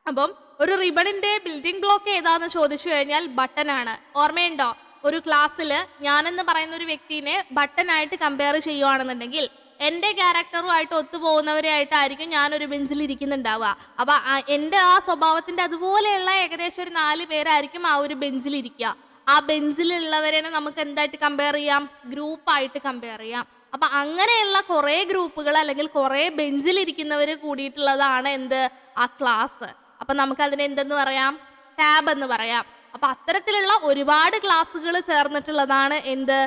അപ്പം ഒരു റിബണിന്റെ ബിൽഡിംഗ് ബ്ലോക്ക് ഏതാന്ന് ചോദിച്ചു കഴിഞ്ഞാൽ ബട്ടൺ ആണ്. ഓർമ്മയുണ്ടോ, ഒരു ക്ലാസ്സിൽ ഞാനെന്ന് പറയുന്ന ഒരു വ്യക്തിനെ ബട്ടൺ ആയിട്ട് കമ്പയർ ചെയ്യുവാണെന്നുണ്ടെങ്കിൽ എൻ്റെ ക്യാരക്ടറുമായിട്ട് ഒത്തുപോകുന്നവരായിട്ടായിരിക്കും ഞാനൊരു ബെഞ്ചിൽ ഇരിക്കുന്നുണ്ടാവുക. അപ്പൊ എൻ്റെ ആ സ്വഭാവത്തിന്റെ അതുപോലെയുള്ള ഏകദേശം ഒരു 4 പേരായിരിക്കും ആ ഒരു ബെഞ്ചിൽ ഇരിക്കുക. ആ ബെഞ്ചിലുള്ളവരെ നമുക്ക് എന്തായിട്ട് കമ്പയർ ചെയ്യാം, ഗ്രൂപ്പായിട്ട് കമ്പയർ ചെയ്യാം. അപ്പൊ അങ്ങനെയുള്ള കുറേ ഗ്രൂപ്പുകൾ അല്ലെങ്കിൽ കുറേ ബെഞ്ചിലിരിക്കുന്നവർ കൂടിയിട്ടുള്ളതാണ് എന്ത്, ആ ക്ലാസ്. അപ്പൊ നമുക്ക് അതിനെ എന്തെന്ന് പറയാം, ടാബ് എന്ന് പറയാം. അപ്പൊ അത്തരത്തിലുള്ള ഒരുപാട് ക്ലാസ്സുകൾ ചേർന്നിട്ടുള്ളതാണ് എന്ത്,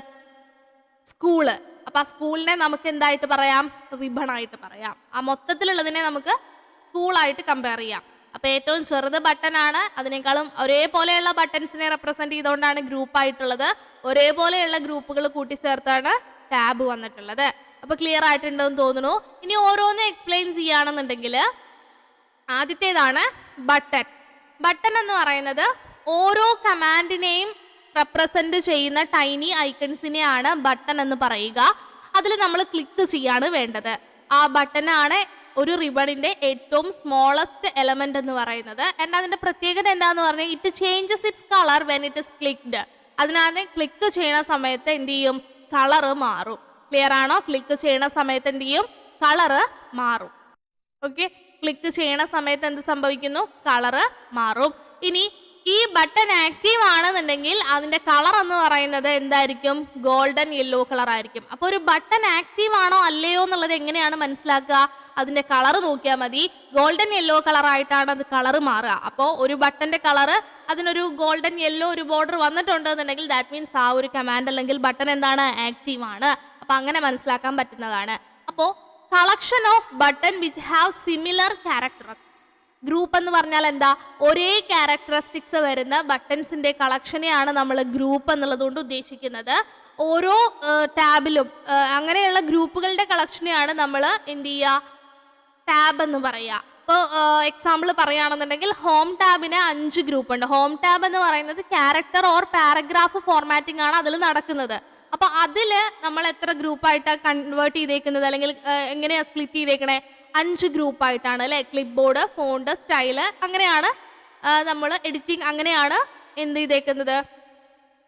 സ്കൂള്. അപ്പൊ ആ സ്കൂളിനെ നമുക്ക് എന്തായിട്ട് പറയാം, റിബൺ ആയിട്ട് പറയാം. ആ മൊത്തത്തിലുള്ളതിനെ നമുക്ക് സ്കൂളായിട്ട് കമ്പയർ ചെയ്യാം. അപ്പൊ ഏറ്റവും ചെറുത് ബട്ടൺ ആണ്, അതിനേക്കാളും ഒരേപോലെയുള്ള ബട്ടൺസിനെ റെപ്രസെന്റ് ചെയ്തുകൊണ്ടാണ് ഗ്രൂപ്പ് ആയിട്ടുള്ളത്. ഒരേപോലെയുള്ള ഗ്രൂപ്പുകൾ കൂട്ടിച്ചേർത്താണ് ടാബ് വന്നിട്ടുള്ളത്. അപ്പൊ ക്ലിയർ ആയിട്ടുണ്ടെന്ന് തോന്നുന്നു. ഇനി ഓരോന്ന് എക്സ്പ്ലെയിൻ ചെയ്യുകയാണെന്നുണ്ടെങ്കിൽ ആദ്യത്തേതാണ് ബട്ടൺ. ബട്ടൺ എന്ന് പറയുന്നത് ഓരോ കമാൻഡിനെയും റെപ്രസെന്റ് ചെയ്യുന്ന ടൈനി ഐക്കൺസിനെയാണ് ബട്ടൺ എന്ന് പറയുക. അതിൽ നമ്മൾ ക്ലിക്ക് ചെയ്യാണ് വേണ്ടത്. ആ ബട്ടനാണ് ഒരു റിബണിന്റെ ഏറ്റവും സ്മോളസ്റ്റ് എലമെന്റ് എന്ന് പറയുന്നത്. ആൻഡ് അതിന്റെ പ്രത്യേകത എന്താന്ന് പറഞ്ഞാൽ it changes its colour when it is clicked. അതിനകത്ത് ക്ലിക്ക് ചെയ്യുന്ന സമയത്ത് എന്ത് ചെയ്യും, കളറ് മാറും. ക്ലിയർ ആണോ? ക്ലിക്ക് ചെയ്യുന്ന സമയത്ത് എന്ത് ചെയ്യും, കളറ് മാറും. ഓക്കെ, ക്ലിക്ക് ചെയ്യണ സമയത്ത് എന്ത് സംഭവിക്കുന്നു, കളറ് മാറും. ഇനി ഈ ബട്ടൺ ആക്റ്റീവ് ആണെന്നുണ്ടെങ്കിൽ അതിന്റെ കളർ എന്ന് പറയുന്നത് എന്തായിരിക്കും, ഗോൾഡൻ യെല്ലോ കളർ ആയിരിക്കും. അപ്പൊ ഒരു ബട്ടൺ ആക്റ്റീവ് ആണോ അല്ലയോ എന്നുള്ളത് എങ്ങനെയാണ് മനസ്സിലാക്കുക, അതിന്റെ കളർ നോക്കിയാൽ മതി. ഗോൾഡൻ യെല്ലോ കളർ ആയിട്ടാണ് അത് കളർ മാറുക. അപ്പോൾ ഒരു ബട്ടന്റെ കളർ അതിനൊരു ഗോൾഡൻ യെല്ലോ ഒരു ബോർഡർ വന്നിട്ടുണ്ടെന്നുണ്ടെങ്കിൽ ദാറ്റ് മീൻസ് ആ ഒരു കമാൻഡ് അല്ലെങ്കിൽ ബട്ടൺ എന്താണ്, ആക്റ്റീവ് ആണ്. അപ്പൊ അങ്ങനെ മനസ്സിലാക്കാൻ പറ്റുന്നതാണ്. അപ്പോൾ collection of button which have similar characteristics. Group എന്ന് പറഞ്ഞാൽ എന്താ, ഒരേ ക്യാരക്ടറിസ്റ്റിക്സ് വരുന്ന ബട്ടൺസിന്റെ കളക്ഷനെയാണ് നമ്മൾ ഗ്രൂപ്പ് എന്നുള്ളത് കൊണ്ട് ഉദ്ദേശിക്കുന്നത്. ഓരോ ടാബിലും അങ്ങനെയുള്ള ഗ്രൂപ്പുകളുടെ കളക്ഷനെയാണ് നമ്മൾ എന്ത് ചെയ്യുക, ടാബ് എന്ന് പറയുക. ഇപ്പോൾ എക്സാമ്പിൾ പറയുകയാണെന്നുണ്ടെങ്കിൽ ഹോം ടാബിന് 5 ഗ്രൂപ്പ് ഉണ്ട്. ഹോം ടാബ് എന്ന് പറയുന്നത് ക്യാരക്ടർ ഓർ പാരഗ്രാഫ് ഫോർമാറ്റിംഗ് ആണ് അതിൽ നടക്കുന്നത്. അപ്പോൾ അതിൽ നമ്മൾ എത്ര ഗ്രൂപ്പായിട്ട് കൺവേർട്ട് ചെയ്തേക്കുന്നത്, അല്ലെങ്കിൽ എങ്ങനെയാണ് സ്പ്ലിറ്റ് ചെയ്തേക്കണേ, 5 ഗ്രൂപ്പായിട്ടാണ് അല്ലേ. ക്ലിപ്പ് ബോർഡ്, ഫോണ്ട്, സ്റ്റൈല്, അങ്ങനെയാണ് നമ്മൾ എഡിറ്റിംഗ്, അങ്ങനെയാണ് എന്ത് ചെയ്തേക്കുന്നത്,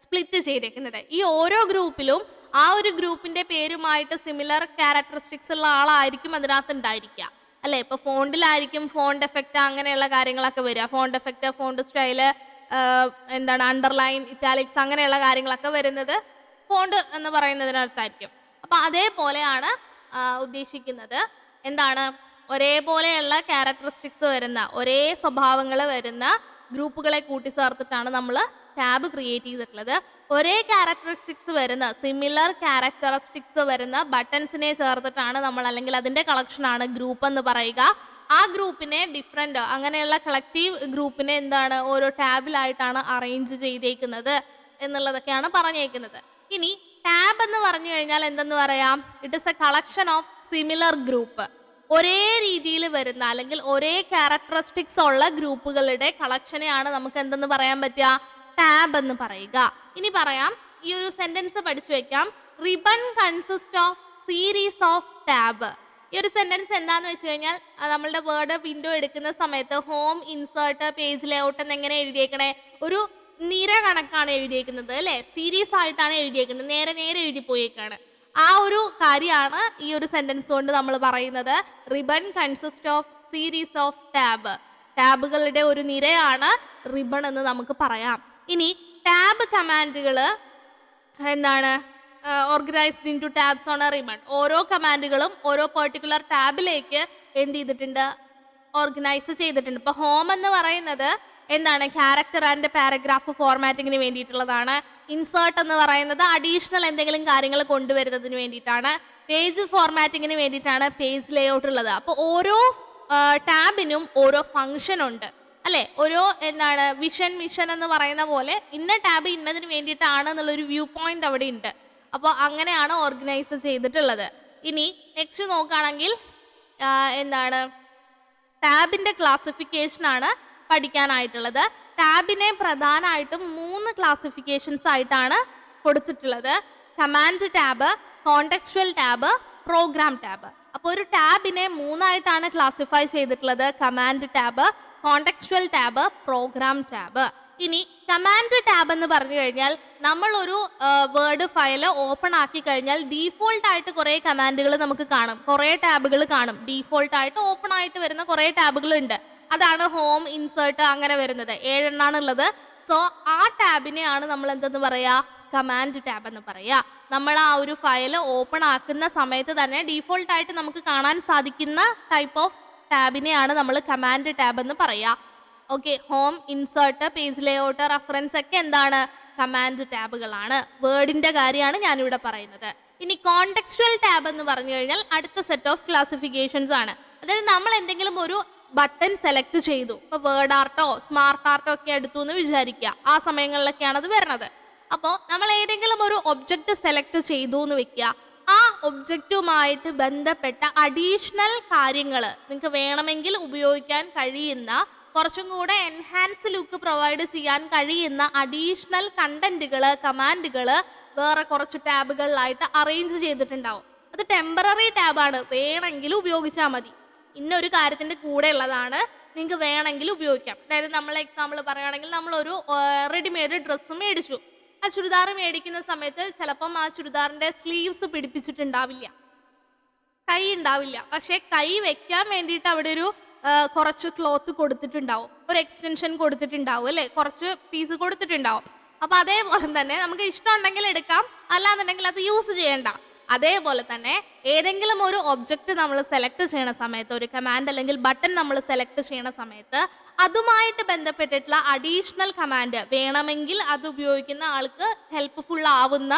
സ്പ്ലിറ്റ് ചെയ്തേക്കുന്നത്. ഈ ഓരോ ഗ്രൂപ്പിലും ആ ഒരു ഗ്രൂപ്പിന്റെ പേരുമായിട്ട് സിമിലർ ക്യാരക്ടറിസ്റ്റിക്സ് ഉള്ള ആളായിരിക്കും അതിനകത്ത് ഉണ്ടായിരിക്കുക അല്ലേ. ഇപ്പോൾ ഫോണ്ടിലായിരിക്കും ഫോണ്ട് എഫക്റ്റ് അങ്ങനെയുള്ള കാര്യങ്ങളൊക്കെ വരിക. ഫോണ്ട് എഫക്റ്റ്, ഫോണ്ട് സ്റ്റൈല്, എന്താണ് അണ്ടർലൈൻ, ഇറ്റാലിക്സ്, അങ്ങനെയുള്ള കാര്യങ്ങളൊക്കെ വരുന്നത് ഫോണ്ട് എന്ന് പറയുന്നതിനകത്തായിരിക്കും. അപ്പം അതേപോലെയാണ് ഉദ്ദേശിക്കുന്നത്. എന്താണ്, ഒരേപോലെയുള്ള ക്യാരക്ടറിസ്റ്റിക്സ് വരുന്ന, ഒരേ സ്വഭാവങ്ങൾ വരുന്ന ഗ്രൂപ്പുകളെ കൂട്ടിച്ചേർത്തിട്ടാണ് നമ്മൾ ടാബ് ക്രിയേറ്റ് ചെയ്തിട്ടുള്ളത്. ഒരേ ക്യാരക്ടറിസ്റ്റിക്സ് വരുന്ന, സിമിലർ ക്യാരക്ടറിസ്റ്റിക്സ് വരുന്ന ബട്ടൺസിനെ ചേർത്തിട്ടാണ് നമ്മൾ, അല്ലെങ്കിൽ അതിൻ്റെ കളക്ഷനാണ് ഗ്രൂപ്പ് എന്ന് പറയുക. ആ ഗ്രൂപ്പിനെ ഡിഫറെൻ്റ്, അങ്ങനെയുള്ള കളക്റ്റീവ് ഗ്രൂപ്പിനെ എന്താണ്, ഓരോ ടാബിലായിട്ടാണ് അറേഞ്ച് ചെയ്തേക്കുന്നത് എന്നുള്ളതൊക്കെയാണ് പറഞ്ഞേക്കുന്നത്. ഇനി ടാബ് എന്ന് പറഞ്ഞു കഴിഞ്ഞാൽ എന്തെന്ന് പറയാം, it is A collection of similar group. ഒരേ രീതിയിൽ വരുന്ന, അല്ലെങ്കിൽ ഒരേ ക്യാരക്ടറിസ്റ്റിക്സ് ഉള്ള ഗ്രൂപ്പുകളുടെ കളക്ഷനെയാണ് നമുക്ക് എന്തെന്ന് പറയാൻ പറ്റുക, ടാബ് എന്ന് പറയുക. ഇനി പറയാം, ഈ ഒരു സെന്റൻസ് പഠിച്ചു വെക്കാം. Ribbon consist of series of tab. ഈ ഒരു സെന്റൻസ് എന്താന്ന് വെച്ച് കഴിഞ്ഞാൽ, നമ്മളുടെ വേർഡ് വിൻഡോ എടുക്കുന്ന സമയത്ത് ഹോം, ഇൻസേർട്ട്, പേജ് ലേഔട്ട് എന്നെങ്ങനെ എഴുതിയേക്കണേ, ഒരു നിര കണക്കാണ് എഴുതിയേക്കുന്നത് അല്ലേ. സീരീസ് ആയിട്ടാണ് എഴുതിയേക്കുന്നത്, നേരെ നേരെ എഴുതി പോയേക്കാണ്. ആ ഒരു കാര്യമാണ് ഈ ഒരു സെന്റൻസ് കൊണ്ട് നമ്മൾ പറയുന്നത്. Ribbon consist of series of tab. ടാബുകളുടെ ഒരു നിരയാണ് റിബൺ എന്ന് നമുക്ക് പറയാം. ഇനി ടാബ് കമാൻഡുകൾ എന്താണ്, organised into tabs on a ribbon. ഓരോ കമാൻഡുകളും ഓരോ പെർട്ടിക്കുലർ ടാബിലേക്ക് എന്ത് ചെയ്തിട്ടുണ്ട്, ഓർഗനൈസ് ചെയ്തിട്ടുണ്ട്. ഇപ്പോൾ ഹോം എന്ന് പറയുന്നത് എന്താണ്, ക്യാരക്ടർ ആൻഡ് പാരഗ്രാഫ് ഫോർമാറ്റിങ്ങിന് വേണ്ടിയിട്ടുള്ളതാണ്. ഇൻസേർട്ട് എന്ന് പറയുന്നത് അഡീഷണൽ എന്തെങ്കിലും കാര്യങ്ങൾ കൊണ്ടുവരുന്നതിന് വേണ്ടിയിട്ടാണ്. പേജ് ഫോർമാറ്റിങ്ങിന് വേണ്ടിയിട്ടാണ് പേജ് ലേഔട്ട് ഉള്ളത്. അപ്പോൾ ഓരോ ടാബിനും ഓരോ ഫങ്ഷൻ ഉണ്ട് അല്ലേ. ഓരോ എന്താണ് മിഷൻ എന്ന് പറയുന്ന പോലെ ഇന്ന ടാബ് ഇന്നതിന് വേണ്ടിയിട്ടാണ് എന്നുള്ളൊരു വ്യൂ പോയിന്റ് അവിടെ ഉണ്ട്. അപ്പോൾ അങ്ങനെയാണ് ഓർഗനൈസ് ചെയ്തിട്ടുള്ളത്. ഇനി നെക്സ്റ്റ് നോക്കുകയാണെങ്കിൽ എന്താണ്, ടാബിൻ്റെ ക്ലാസിഫിക്കേഷനാണ് പഠിക്കാനായിട്ടുള്ളത്. ടാബിനെ പ്രധാനമായിട്ടും 3 ക്ലാസിഫിക്കേഷൻസ് ആയിട്ടാണ് കൊടുത്തിട്ടുള്ളത്. Command tab, contextual tab, program tab. അപ്പോൾ ഒരു ടാബിനെ 3ആയിട്ടാണ് ക്ലാസിഫൈ ചെയ്തിട്ടുള്ളത്. Command tab, contextual tab, program tab. ഇനി കമാൻഡ് ടാബ് എന്ന് പറഞ്ഞു കഴിഞ്ഞാൽ, നമ്മളൊരു വേർഡ് ഫയൽ ഓപ്പൺ ആക്കി കഴിഞ്ഞാൽ ഡീഫോൾട്ട് ആയിട്ട് കുറേ കമാൻഡുകൾ നമുക്ക് കാണും, കുറേ ടാബുകൾ കാണും. ഡീഫോൾട്ട് ആയിട്ട് ഓപ്പൺ ആയിട്ട് വരുന്ന കുറേ ടാബുകൾ ഉണ്ട്. അതാണ് ഹോം, ഇൻസേർട്ട്, അങ്ങനെ വരുന്നത് 7 എണ്ണാണുള്ളത്. സോ ആ ടാബിനെയാണ് നമ്മൾ എന്തെന്ന് പറയുക, കമാൻഡ് ടാബ് എന്ന് പറയുക. നമ്മൾ ആ ഒരു ഫയൽ ഓപ്പൺ ആക്കുന്ന സമയത്ത് തന്നെ ഡീഫോൾട്ടായിട്ട് നമുക്ക് കാണാൻ സാധിക്കുന്ന ടൈപ്പ് ഓഫ് ടാബിനെയാണ് നമ്മൾ കമാൻഡ് ടാബ് എന്ന് പറയുക. Okay, home, insert, page layout, reference ഒക്കെ എന്താണ്, കമാൻഡ് ടാബുകളാണ്. വേർഡിൻ്റെ കാര്യമാണ് ഞാനിവിടെ പറയുന്നത്. ഇനി കോണ്ടെക്സ്ച്വൽ ടാബ് എന്ന് പറഞ്ഞു കഴിഞ്ഞാൽ അടുത്ത സെറ്റ് ഓഫ് ക്ലാസിഫിക്കേഷൻസ് ആണ്. അതായത് നമ്മൾ എന്തെങ്കിലും ഒരു ബട്ടൺ സെലക്ട് ചെയ്തു, ഇപ്പോൾ വേർഡ് ആർട്ടോ സ്മാർട്ട് ആർട്ടോ ഒക്കെ എടുത്തു എന്ന് വിചാരിക്കുക, ആ സമയങ്ങളിലൊക്കെയാണ് അത് വരുന്നത്. അപ്പോൾ നമ്മൾ ഏതെങ്കിലും ഒരു ഒബ്ജക്റ്റ് സെലക്ട് ചെയ്തു എന്ന് വെക്കുക, ആ ഒബ്ജക്റ്റുമായിട്ട് ബന്ധപ്പെട്ട അഡീഷണൽ കാര്യങ്ങൾ നിങ്ങൾക്ക് വേണമെങ്കിൽ ഉപയോഗിക്കാൻ കഴിയുന്ന, കുറച്ചും കൂടെ എൻഹാൻസ് ലുക്ക് പ്രൊവൈഡ് ചെയ്യാൻ കഴിയുന്ന അഡീഷണൽ കണ്ടന്റുകൾ, കമാൻഡുകൾ വേറെ കുറച്ച് ടാബുകളിലായിട്ട് അറേഞ്ച് ചെയ്തിട്ടുണ്ടാവും. അത് ടെമ്പററി ടാബാണ്, വേണമെങ്കിൽ ഉപയോഗിച്ചാൽ മതി. ഇന്നൊരു കാര്യത്തിൻ്റെ കൂടെ ഉള്ളതാണ്, നിങ്ങൾക്ക് വേണമെങ്കിൽ ഉപയോഗിക്കാം. അതായത് നമ്മൾ എക്സാമ്പിൾ പറയുകയാണെങ്കിൽ, നമ്മളൊരു റെഡിമെയ്ഡ് ഡ്രസ്സ് മേടിച്ചു. ആ ചുരിദാർ മേടിക്കുന്ന സമയത്ത് ചിലപ്പം ആ ചുരിദാറിൻ്റെ സ്ലീവ്സ് പിടിപ്പിച്ചിട്ടുണ്ടാവില്ല, കൈ ഉണ്ടാവില്ല. പക്ഷേ കൈ വെക്കാൻ വേണ്ടിയിട്ട് അവിടെ ഒരു കുറച്ച് ക്ലോത്ത് കൊടുത്തിട്ടുണ്ടാവും, ഒരു എക്സ്റ്റൻഷൻ കൊടുത്തിട്ടുണ്ടാവും അല്ലേ, കുറച്ച് പീസ് കൊടുത്തിട്ടുണ്ടാവും. അപ്പോൾ അതേപോലെ തന്നെ നമുക്ക് ഇഷ്ടമുണ്ടെങ്കിൽ എടുക്കാം, അല്ലാന്നുണ്ടെങ്കിൽ അത് യൂസ് ചെയ്യണ്ട. അതേപോലെ തന്നെ ഏതെങ്കിലും ഒരു ഒബ്ജക്റ്റ് നമ്മൾ സെലക്ട് ചെയ്യുന്ന സമയത്ത്, ഒരു കമാൻഡ് അല്ലെങ്കിൽ ബട്ടൺ നമ്മൾ സെലക്ട് ചെയ്യുന്ന സമയത്ത് അതുമായിട്ട് ബന്ധപ്പെട്ടിട്ടുള്ള അഡീഷണൽ കമാൻഡ് വേണമെങ്കിൽ അത് ഉപയോഗിക്കുന്ന ആൾക്ക് ഹെൽപ്ഫുൾ ആവുന്ന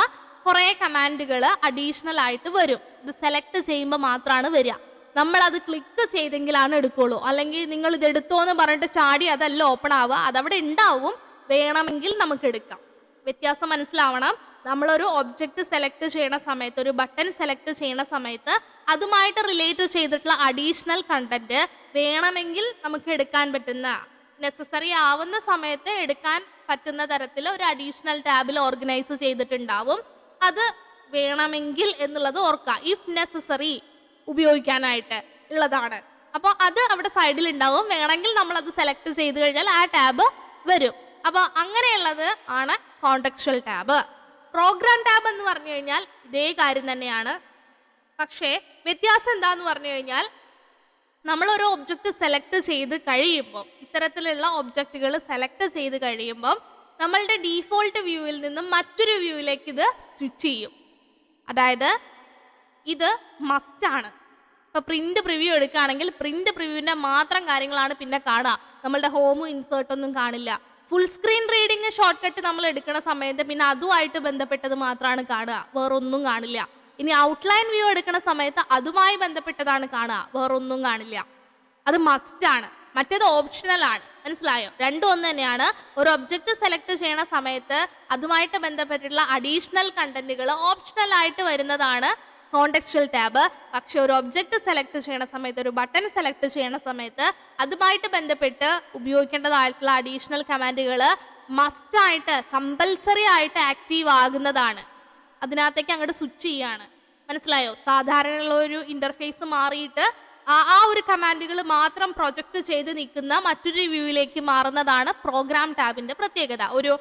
കുറേ കമാൻഡുകൾ അഡീഷണൽ ആയിട്ട് വരും. ഇത് സെലക്ട് ചെയ്യുമ്പോൾ മാത്രമാണ് വരിക. നമ്മളത് ക്ലിക്ക് ചെയ്തെങ്കിലാണ് എടുക്കുള്ളൂ. അല്ലെങ്കിൽ നിങ്ങൾ ഇത് എടുത്തോ എന്ന് പറഞ്ഞിട്ട് ചാടി അതല്ല ഓപ്പൺ ആവുക, അതവിടെ ഉണ്ടാവും, വേണമെങ്കിൽ നമുക്ക് എടുക്കാം. വ്യത്യാസം മനസ്സിലാവണം. നമ്മളൊരു ഒബ്ജക്റ്റ് സെലക്ട് ചെയ്യുന്ന സമയത്ത്, ഒരു ബട്ടൺ സെലക്ട് ചെയ്യുന്ന സമയത്ത് അതുമായിട്ട് റിലേറ്റ് ചെയ്തിട്ടുള്ള അഡീഷണൽ കണ്ടന്റ് വേണമെങ്കിൽ നമുക്ക് എടുക്കാൻ പറ്റുന്ന, നെസസറി ആവുന്ന സമയത്ത് എടുക്കാൻ പറ്റുന്ന തരത്തിൽ ഒരു അഡീഷണൽ ടാബിൽ ഓർഗനൈസ് ചെയ്തിട്ടുണ്ടാവും. അത് വേണമെങ്കിൽ എന്നുള്ളത് ഓർക്കുക. ഇഫ് നെസസറി ഉപയോഗിക്കാനായിട്ട് ഉള്ളതാണ്. അപ്പോൾ അത് അവിടെ സൈഡിൽ ഉണ്ടാവും. വേണമെങ്കിൽ നമ്മൾ അത് സെലക്ട് ചെയ്ത് കഴിഞ്ഞാൽ ആ ടാബ് വരും. അപ്പോൾ അങ്ങനെയുള്ളത് ആണ് കോണ്ടെക്സ്ച്വൽ ടാബ്. പ്രോഗ്രാം ടാബ് എന്ന് പറഞ്ഞു കഴിഞ്ഞാൽ ഇതേ കാര്യം തന്നെയാണ്. പക്ഷേ വ്യത്യാസം എന്താന്ന് പറഞ്ഞു കഴിഞ്ഞാൽ, നമ്മളൊരു ഒബ്ജക്റ്റ് സെലക്ട് ചെയ്ത് കഴിയുമ്പോൾ, ഇത്തരത്തിലുള്ള ഒബ്ജക്റ്റുകൾ സെലക്ട് ചെയ്ത് കഴിയുമ്പോൾ നമ്മളുടെ ഡീഫോൾട്ട് വ്യൂവിൽ നിന്നും മറ്റൊരു വ്യൂവിലേക്ക് ഇത് സ്വിച്ച് ചെയ്യും. അതായത് ഇത് മസ്റ്റാണ്. ഇപ്പോൾ പ്രിന്റ് പ്രിവ്യൂ എടുക്കുകയാണെങ്കിൽ പ്രിന്റ് പ്രിവ്യൂവിൻ്റെ മാത്രം കാര്യങ്ങളാണ് പിന്നെ കാണുക. നമ്മളുടെ ഹോമും ഇൻസേർട്ടൊന്നും കാണില്ല. Full screen reading short cut നമ്മൾ എടുക്കുന്ന സമയത്ത് പിന്നെ അതുമായിട്ട് ബന്ധപ്പെട്ടത് മാത്രമാണ് കാണുക, വേറൊന്നും കാണില്ല. ഇനി ഔട്ട്ലൈൻ വ്യൂ എടുക്കുന്ന സമയത്ത് അതുമായി ബന്ധപ്പെട്ടതാണ് കാണുക, വേറൊന്നും കാണില്ല. അത് മസ്റ്റാണ്. മറ്റേത് ഓപ്ഷണൽ ആണ്. മനസ്സിലായോ? രണ്ടും ഒന്ന് തന്നെയാണ്. ഒരു ഒബ്ജക്റ്റ് സെലക്ട് ചെയ്യണ സമയത്ത് അതുമായിട്ട് ബന്ധപ്പെട്ടിട്ടുള്ള അഡീഷണൽ കണ്ടന്റുകൾ ഓപ്ഷണൽ ആയിട്ട് വരുന്നതാണ് കോണ്ടെക്സ്ച്വൽ ടാബ്. പക്ഷെ ഒരു ഒബ്ജക്റ്റ് സെലക്ട് ചെയ്യണ സമയത്ത്, ഒരു ബട്ടൺ സെലക്ട് ചെയ്യണ സമയത്ത് അതുമായിട്ട് ബന്ധപ്പെട്ട് ഉപയോഗിക്കേണ്ടതായിട്ടുള്ള അഡീഷണൽ കമാൻഡുകൾ മസ്റ്റായിട്ട്, കമ്പൽസറി ആയിട്ട് ആക്റ്റീവ് ആകുന്നതാണ്. അതിനകത്തേക്ക് അങ്ങോട്ട് സ്വിച്ച് ചെയ്യാണ്. മനസ്സിലായോ? സാധാരണയുള്ള ഒരു ഇന്റർഫേസ് മാറിയിട്ട് ആ ഒരു കമാൻഡുകൾ മാത്രം പ്രൊജക്റ്റ് ചെയ്ത് നിൽക്കുന്ന മറ്റൊരു വ്യൂവിലേക്ക് മാറുന്നതാണ് പ്രോഗ്രാം ടാബിന്റെ പ്രത്യേകത. ഒരു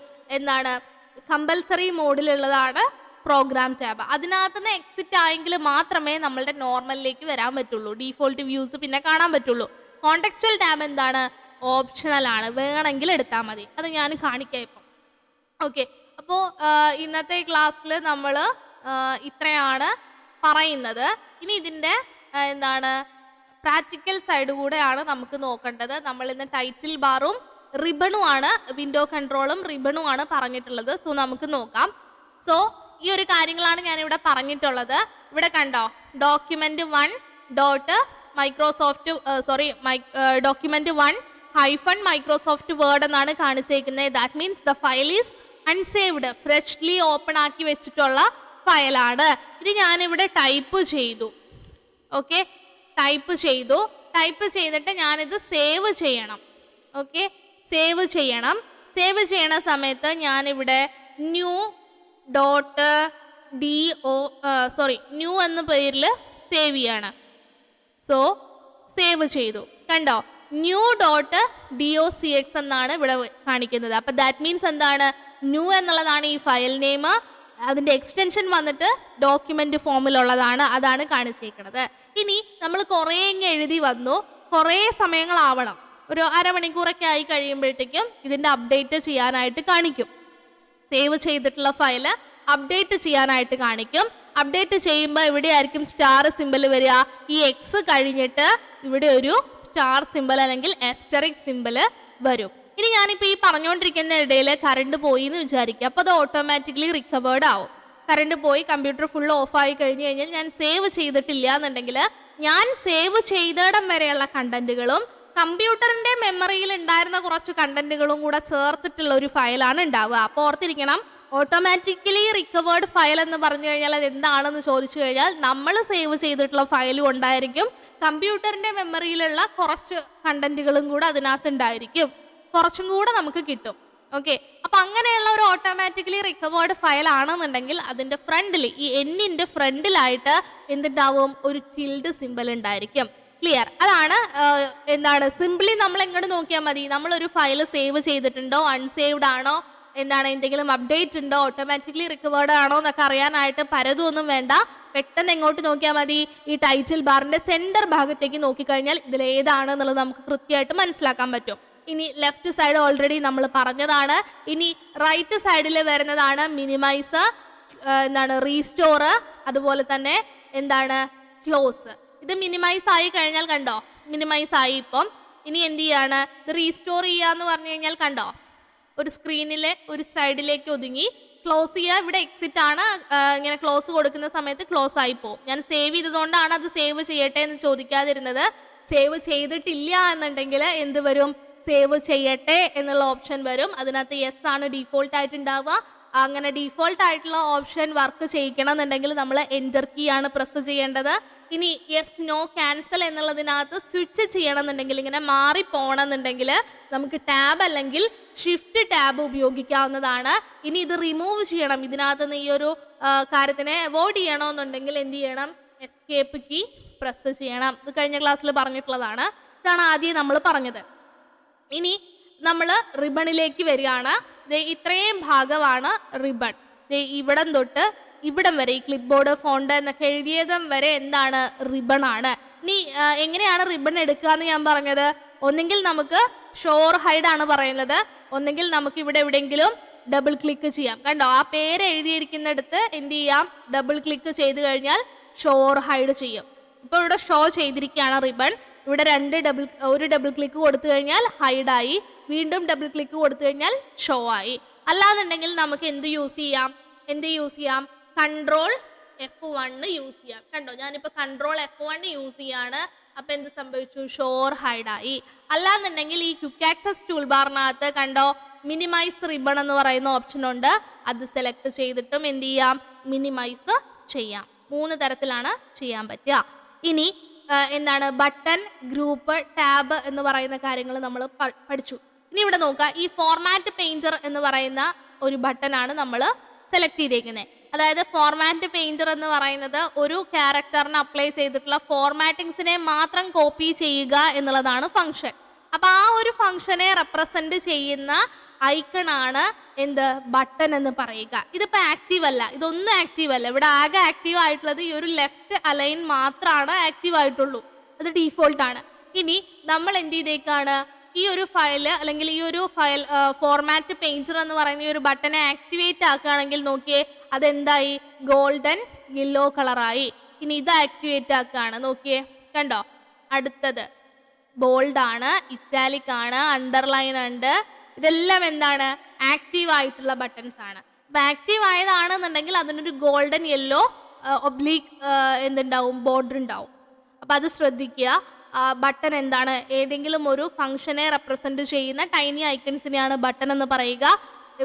കമ്പൽസറി മോഡിലുള്ളതാണ് പ്രോഗ്രാം ടാബ്. അതിനകത്ത് നിന്ന് എക്സിറ്റ് ആയെങ്കിൽ മാത്രമേ നമ്മളുടെ നോർമലിലേക്ക് വരാൻ പറ്റുള്ളൂ. ഡീഫോൾട്ട് വ്യൂസ് പിന്നെ കാണാൻ പറ്റുള്ളൂ. കോണ്ടെക്സ്ച്വൽ ടാബ് എന്താണ്? ഓപ്ഷണൽ ആണ്. വേണമെങ്കിൽ എടുത്താൽ മതി. അത് ഞാൻ കാണിക്കാം ഇപ്പം. ഓക്കെ, അപ്പോൾ ഇന്നത്തെ ക്ലാസ്സിൽ നമ്മൾ ഇത്രയാണ് പറയുന്നത്. ഇനി ഇതിൻ്റെ പ്രാക്ടിക്കൽ സൈഡ് കൂടെയാണ് നമുക്ക് നോക്കേണ്ടത്. നമ്മൾ ഇന്ന് ടൈറ്റിൽ ബാറും റിബണും ആണ്, വിൻഡോ കൺട്രോളും റിബണും ആണ് പറഞ്ഞിട്ടുള്ളത്. സോ നമുക്ക് നോക്കാം. സോ ഈ ഒരു കാര്യങ്ങളാണ് ഞാനിവിടെ പറഞ്ഞിട്ടുള്ളത്. ഇവിടെ കണ്ടോ, document 1 dot document 1 hyphen Microsoft Word എന്നാണ് കാണിച്ചേക്കുന്നത്. That means the file is unsaved, freshly open ആക്കി വെച്ചിട്ടുള്ള ഫയലാണ്. ഇത് ഞാനിവിടെ ടൈപ്പ് ചെയ്തു. ഓക്കെ, ടൈപ്പ് ചെയ്തിട്ട് ഞാനിത് സേവ് ചെയ്യണം. ഓക്കെ, സേവ് ചെയ്യണ സമയത്ത് ഞാനിവിടെ ന്യൂ എന്ന പേരിൽ സേവ് ചെയ്യാണ്. സോ സേവ് ചെയ്തു. കണ്ടോ, new.docx എന്നാണ് ഇവിടെ കാണിക്കുന്നത്. അപ്പം ദാറ്റ് മീൻസ് എന്താണ്? ന്യൂ എന്നുള്ളതാണ് ഈ ഫയൽ നെയിം. അതിൻ്റെ എക്സ്റ്റൻഷൻ വന്നിട്ട് ഡോക്യുമെന്റ് ഫോമിലുള്ളതാണ്. അതാണ് കാണിച്ചിരിക്കുന്നത്. ഇനി നമ്മൾ കുറേ എഴുതി വന്നു, കുറേ സമയങ്ങളാവണം. ഒരു അരമണിക്കൂറൊക്കെ ആയി കഴിയുമ്പോഴത്തേക്കും ഇതിൻ്റെ അപ്ഡേറ്റ് ചെയ്യാനായിട്ട് കാണിക്കും. സേവ് ചെയ്തിട്ടുള്ള ഫയൽ അപ്ഡേറ്റ് ചെയ്യാനായിട്ട് കാണിക്കും. അപ്ഡേറ്റ് ചെയ്യുമ്പോൾ ഇവിടെ ആയിരിക്കും സ്റ്റാർ സിമ്പിൾ വരിക. ഈ എക്സ് കഴിഞ്ഞിട്ട് ഇവിടെ ഒരു സ്റ്റാർ സിമ്പിൾ അല്ലെങ്കിൽ ആസ്റ്ററിക് സിമ്പിൾ വരും. ഇനി ഞാനിപ്പോൾ ഈ പറഞ്ഞുകൊണ്ടിരിക്കുന്ന ഇടയിൽ കറണ്ട് പോയി എന്ന് വിചാരിക്കുക. അപ്പോൾ അത് ഓട്ടോമാറ്റിക്കലി റിക്കവേർഡ് ആവും. കറണ്ട് പോയി കമ്പ്യൂട്ടർ ഫുൾ ഓഫായി കഴിഞ്ഞ് കഴിഞ്ഞാൽ ഞാൻ സേവ് ചെയ്തിട്ടില്ല എന്നുണ്ടെങ്കിൽ ഞാൻ സേവ് ചെയ്തിടം വരെയുള്ള കണ്ടന്റുകളും കമ്പ്യൂട്ടറിൻ്റെ മെമ്മറിയിൽ ഉണ്ടായിരുന്ന കുറച്ച് കണ്ടന്റുകളും കൂടെ ചേർത്തിട്ടുള്ള ഒരു ഫയലാണ് ഉണ്ടാവുക. അപ്പോൾ ഓർത്തിരിക്കണം, ഓട്ടോമാറ്റിക്കലി റിക്കവേർഡ് ഫയൽ എന്ന് പറഞ്ഞു കഴിഞ്ഞാൽ അത് എന്താണെന്ന് ചോദിച്ചു കഴിഞ്ഞാൽ നമ്മൾ സേവ് ചെയ്തിട്ടുള്ള ഫയലും ഉണ്ടായിരിക്കും, കമ്പ്യൂട്ടറിൻ്റെ മെമ്മറിയിലുള്ള കുറച്ച് കണ്ടന്റുകളും കൂടെ അതിനകത്ത് ഉണ്ടായിരിക്കും. കുറച്ചും കൂടെ നമുക്ക് കിട്ടും. ഓക്കെ, അപ്പം അങ്ങനെയുള്ള ഒരു ഓട്ടോമാറ്റിക്കലി റിക്കവേർഡ് ഫയൽ ആണെന്നുണ്ടെങ്കിൽ അതിൻ്റെ ഫ്രണ്ടിൽ, ഈ എന്നിൻ്റെ ഫ്രണ്ടിലായിട്ട് എന്തുണ്ടാവും? ഒരു ടിൽഡ് സിമ്പിൾ ഉണ്ടായിരിക്കും. ക്ലിയർ? അതാണ് സിംപ്ലി നമ്മൾ എങ്ങോട്ട് നോക്കിയാൽ മതി, നമ്മളൊരു ഫയൽ സേവ് ചെയ്തിട്ടുണ്ടോ, അൺസേവ്ഡ് ആണോ, എന്തെങ്കിലും അപ്ഡേറ്റ് ഉണ്ടോ, ഓട്ടോമാറ്റിക്കലി റിക്കവേർഡ് ആണോ എന്നൊക്കെ അറിയാനായിട്ട് പരതൊന്നും വേണ്ട. പെട്ടെന്ന് എങ്ങോട്ട് നോക്കിയാൽ മതി? ഈ ടൈറ്റിൽ ബാറിൻ്റെ സെൻറ്റർ ഭാഗത്തേക്ക് നോക്കിക്കഴിഞ്ഞാൽ ഇതിലേതാണെന്നുള്ളത് നമുക്ക് കൃത്യമായിട്ട് മനസ്സിലാക്കാൻ പറ്റും. ഇനി ലെഫ്റ്റ് സൈഡ് ഓൾറെഡി നമ്മൾ പറഞ്ഞതാണ്. ഇനി റൈറ്റ് സൈഡിൽ വരുന്നതാണ് മിനിമൈസ്, റീസ്റ്റോർ, അതുപോലെ തന്നെ ക്ലോസ്. ഇത് മിനിമൈസ് ആയി കഴിഞ്ഞാൽ കണ്ടോ, മിനിമൈസ് ആയി. ഇപ്പം ഇനി എന്ത് ചെയ്യാണ്? ഇത് റീസ്റ്റോർ ചെയ്യാന്ന് പറഞ്ഞു കഴിഞ്ഞാൽ കണ്ടോ, ഒരു സ്ക്രീനിലെ ഒരു സൈഡിലേക്ക് ഒതുങ്ങി. ക്ലോസ് ചെയ്യുക, ഇവിടെ എക്സിറ്റ് ആണ്. ഇങ്ങനെ ക്ലോസ് കൊടുക്കുന്ന സമയത്ത് ക്ലോസ് ആയി പോകും. ഞാൻ സേവ് ചെയ്തതുകൊണ്ടാണ് അത് സേവ് ചെയ്യട്ടെ എന്ന് ചോദിക്കാതിരുന്നത്. സേവ് ചെയ്തിട്ടില്ല എന്നുണ്ടെങ്കിൽ എന്ത് വരും? സേവ് ചെയ്യട്ടെ എന്നുള്ള ഓപ്ഷൻ വരും. അതിനകത്ത് യെസ് ആണ് ഡീഫോൾട്ട് ആയിട്ട് ഉണ്ടാവുക. അങ്ങനെ ഡീഫോൾട്ട് ആയിട്ടുള്ള ഓപ്ഷൻ വർക്ക് ചെയ്യിക്കണം എന്നുണ്ടെങ്കിൽ നമ്മൾ എൻ്റർ കീ ആണ് പ്രസ് ചെയ്യേണ്ടത്. ഇനി യെസ് നോ ക്യാൻസൽ എന്നുള്ളതിനകത്ത് സ്വിച്ച് ചെയ്യണം എന്നുണ്ടെങ്കിൽ, ഇങ്ങനെ മാറിപ്പോണമെന്നുണ്ടെങ്കിൽ നമുക്ക് ടാബ് അല്ലെങ്കിൽ ഷിഫ്റ്റ് ടാബ് ഉപയോഗിക്കാവുന്നതാണ്. ഇനി ഇത് റിമൂവ് ചെയ്യണം, ഇതിനകത്ത് നിന്ന് ഈ ഒരു കാര്യത്തിനെ അവോയ്ഡ് ചെയ്യണമെന്നുണ്ടെങ്കിൽ എന്ത് ചെയ്യണം? എസ്കേപ്പ് കീ പ്രസ് ചെയ്യണം. ഇത് കഴിഞ്ഞ ക്ലാസ്സിൽ പറഞ്ഞിട്ടുള്ളതാണ്. ഇതാണ് ആദ്യം നമ്മൾ പറഞ്ഞത്. ഇനി നമ്മൾ റിബണിലേക്ക് വരികയാണ്. ഇത്രയും ഭാഗമാണ് റിബൺ. ഇവിടം തൊട്ട് ഇവിടം വരെ ഈ ക്ലിപ്പ് ബോർഡ് ഫോണ്ട് എന്നൊക്കെ എഴുതിയതും വരെ എന്താണ്? റിബൺ ആണ്. ഇനി എങ്ങനെയാണ് റിബൺ എടുക്കുക എന്ന് ഞാൻ പറഞ്ഞത്? ഒന്നെങ്കിൽ നമുക്ക് ഷോർ ഹൈഡ് ആണ് പറയുന്നത്, ഒന്നെങ്കിൽ നമുക്ക് ഇവിടെ എവിടെയെങ്കിലും ഡബിൾ ക്ലിക്ക് ചെയ്യാം. കണ്ടോ, ആ പേര് എഴുതിയിരിക്കുന്നിടത്ത് എന്ത് ചെയ്യാം? ഡബിൾ ക്ലിക്ക് ചെയ്ത് കഴിഞ്ഞാൽ ഷോർ ഹൈഡ് ചെയ്യും. ഇപ്പോൾ ഇവിടെ ഷോ ചെയ്തിരിക്കുകയാണ് റിബൺ. ഇവിടെ ഒരു ഡബിൾ ക്ലിക്ക് കൊടുത്തു കഴിഞ്ഞാൽ ഹൈഡായി, വീണ്ടും ഡബിൾ ക്ലിക്ക് കൊടുത്തു കഴിഞ്ഞാൽ ഷോ ആയി. അല്ലാന്നുണ്ടെങ്കിൽ നമുക്ക് എന്ത് യൂസ് ചെയ്യാം? കൺട്രോൾ F1 യൂസ് ചെയ്യാം. കണ്ടോ, ഞാനിപ്പോൾ കൺട്രോൾ F1 യൂസ് ചെയ്യാണ്. അപ്പം എന്ത് സംഭവിച്ചു? ഷോർ ഹൈഡായി. അല്ലാന്നുണ്ടെങ്കിൽ ഈ ക്വിക്ക് ആക്സസ് ടൂൾ ബാറിനകത്ത് കണ്ടോ മിനിമൈസ് റിബൺ എന്ന് പറയുന്ന ഓപ്ഷൻ ഉണ്ട്. അത് സെലക്ട് ചെയ്തിട്ടും എന്ത് ചെയ്യാം? മിനിമൈസ് ചെയ്യാം. 3 തരത്തിലാണ് ചെയ്യാൻ പറ്റുക. ഇനി എന്താണ്? ബട്ടൺ, ഗ്രൂപ്പ്, ടാബ് എന്ന് പറയുന്ന കാര്യങ്ങൾ നമ്മൾ പഠിച്ചു. ഇനി ഇവിടെ നോക്കുക, ഈ ഫോർമാറ്റ് പെയിന്റർ എന്ന് പറയുന്ന ഒരു ബട്ടനാണ് നമ്മൾ സെലക്ട് ചെയ്തേക്കുന്നത്. അതായത് ഫോർമാറ്റ് പെയിന്റർ എന്ന് പറയുന്നത് ഒരു ക്യാരക്ടറിന് അപ്ലൈ ചെയ്തിട്ടുള്ള ഫോർമാറ്റിങ്സിനെ മാത്രം കോപ്പി ചെയ്യുക എന്നുള്ളതാണ് ഫംഗ്ഷൻ. അപ്പം ആ ഒരു ഫംഗ്ഷനെ റെപ്രസെന്റ് ചെയ്യുന്ന ഐക്കണാണ് എന്ത്? ബട്ടൺ എന്ന് പറയുക. ഇതിപ്പോൾ ആക്റ്റീവ് അല്ല, ഇതൊന്നും ആക്റ്റീവ് അല്ല. ഇവിടെ ആകെ ആക്റ്റീവ് ആയിട്ടുള്ളത് ഈ ഒരു ലെഫ്റ്റ് അലൈൻ മാത്രമാണ് ആക്റ്റീവ് ആയിട്ടുള്ളൂ, അത് ഡീഫോൾട്ടാണ്. ഇനി നമ്മൾ എന്ത് ചെയ്തേക്കാണ്? ഈ ഒരു ഫയൽ അല്ലെങ്കിൽ ഈ ഒരു ഫയൽ ഫോർമാറ്റ് പെയിന്റർ എന്ന് പറയുന്ന ഈ ഒരു ബട്ടനെ ആക്ടിവേറ്റ് ആക്കുകയാണെങ്കിൽ നോക്കിയേ, അതെന്തായി? ഗോൾഡൻ യെല്ലോ കളറായി. ഇനി ഇത് ആക്ടിവേറ്റ് ആക്കുകയാണ്, നോക്കിയേ, കണ്ടോ? അടുത്തത് ബോൾഡ് ആണ്, ഇറ്റാലിക് ആണ്, അണ്ടർലൈൻ ഉണ്ട്. ഇതെല്ലാം എന്താണ്? ആക്റ്റീവ് ആയിട്ടുള്ള ബട്ടൺസ് ആണ്. അപ്പം ആക്റ്റീവ് ആയതാണെന്നുണ്ടെങ്കിൽ അതിനൊരു ഗോൾഡൻ യെല്ലോ ഒബ്ലീക്ക് എന്തുണ്ടാവും? ബോർഡർ ഉണ്ടാവും. അപ്പം അത് ശ്രദ്ധിക്കുക. ബട്ടൺ എന്താണ്? ഏതെങ്കിലും ഒരു ഫംഗ്ഷനെ റെപ്രസെന്റ് ചെയ്യുന്ന ടൈനി ഐക്കൺസിനെയാണ് ബട്ടൺ എന്ന് പറയുക.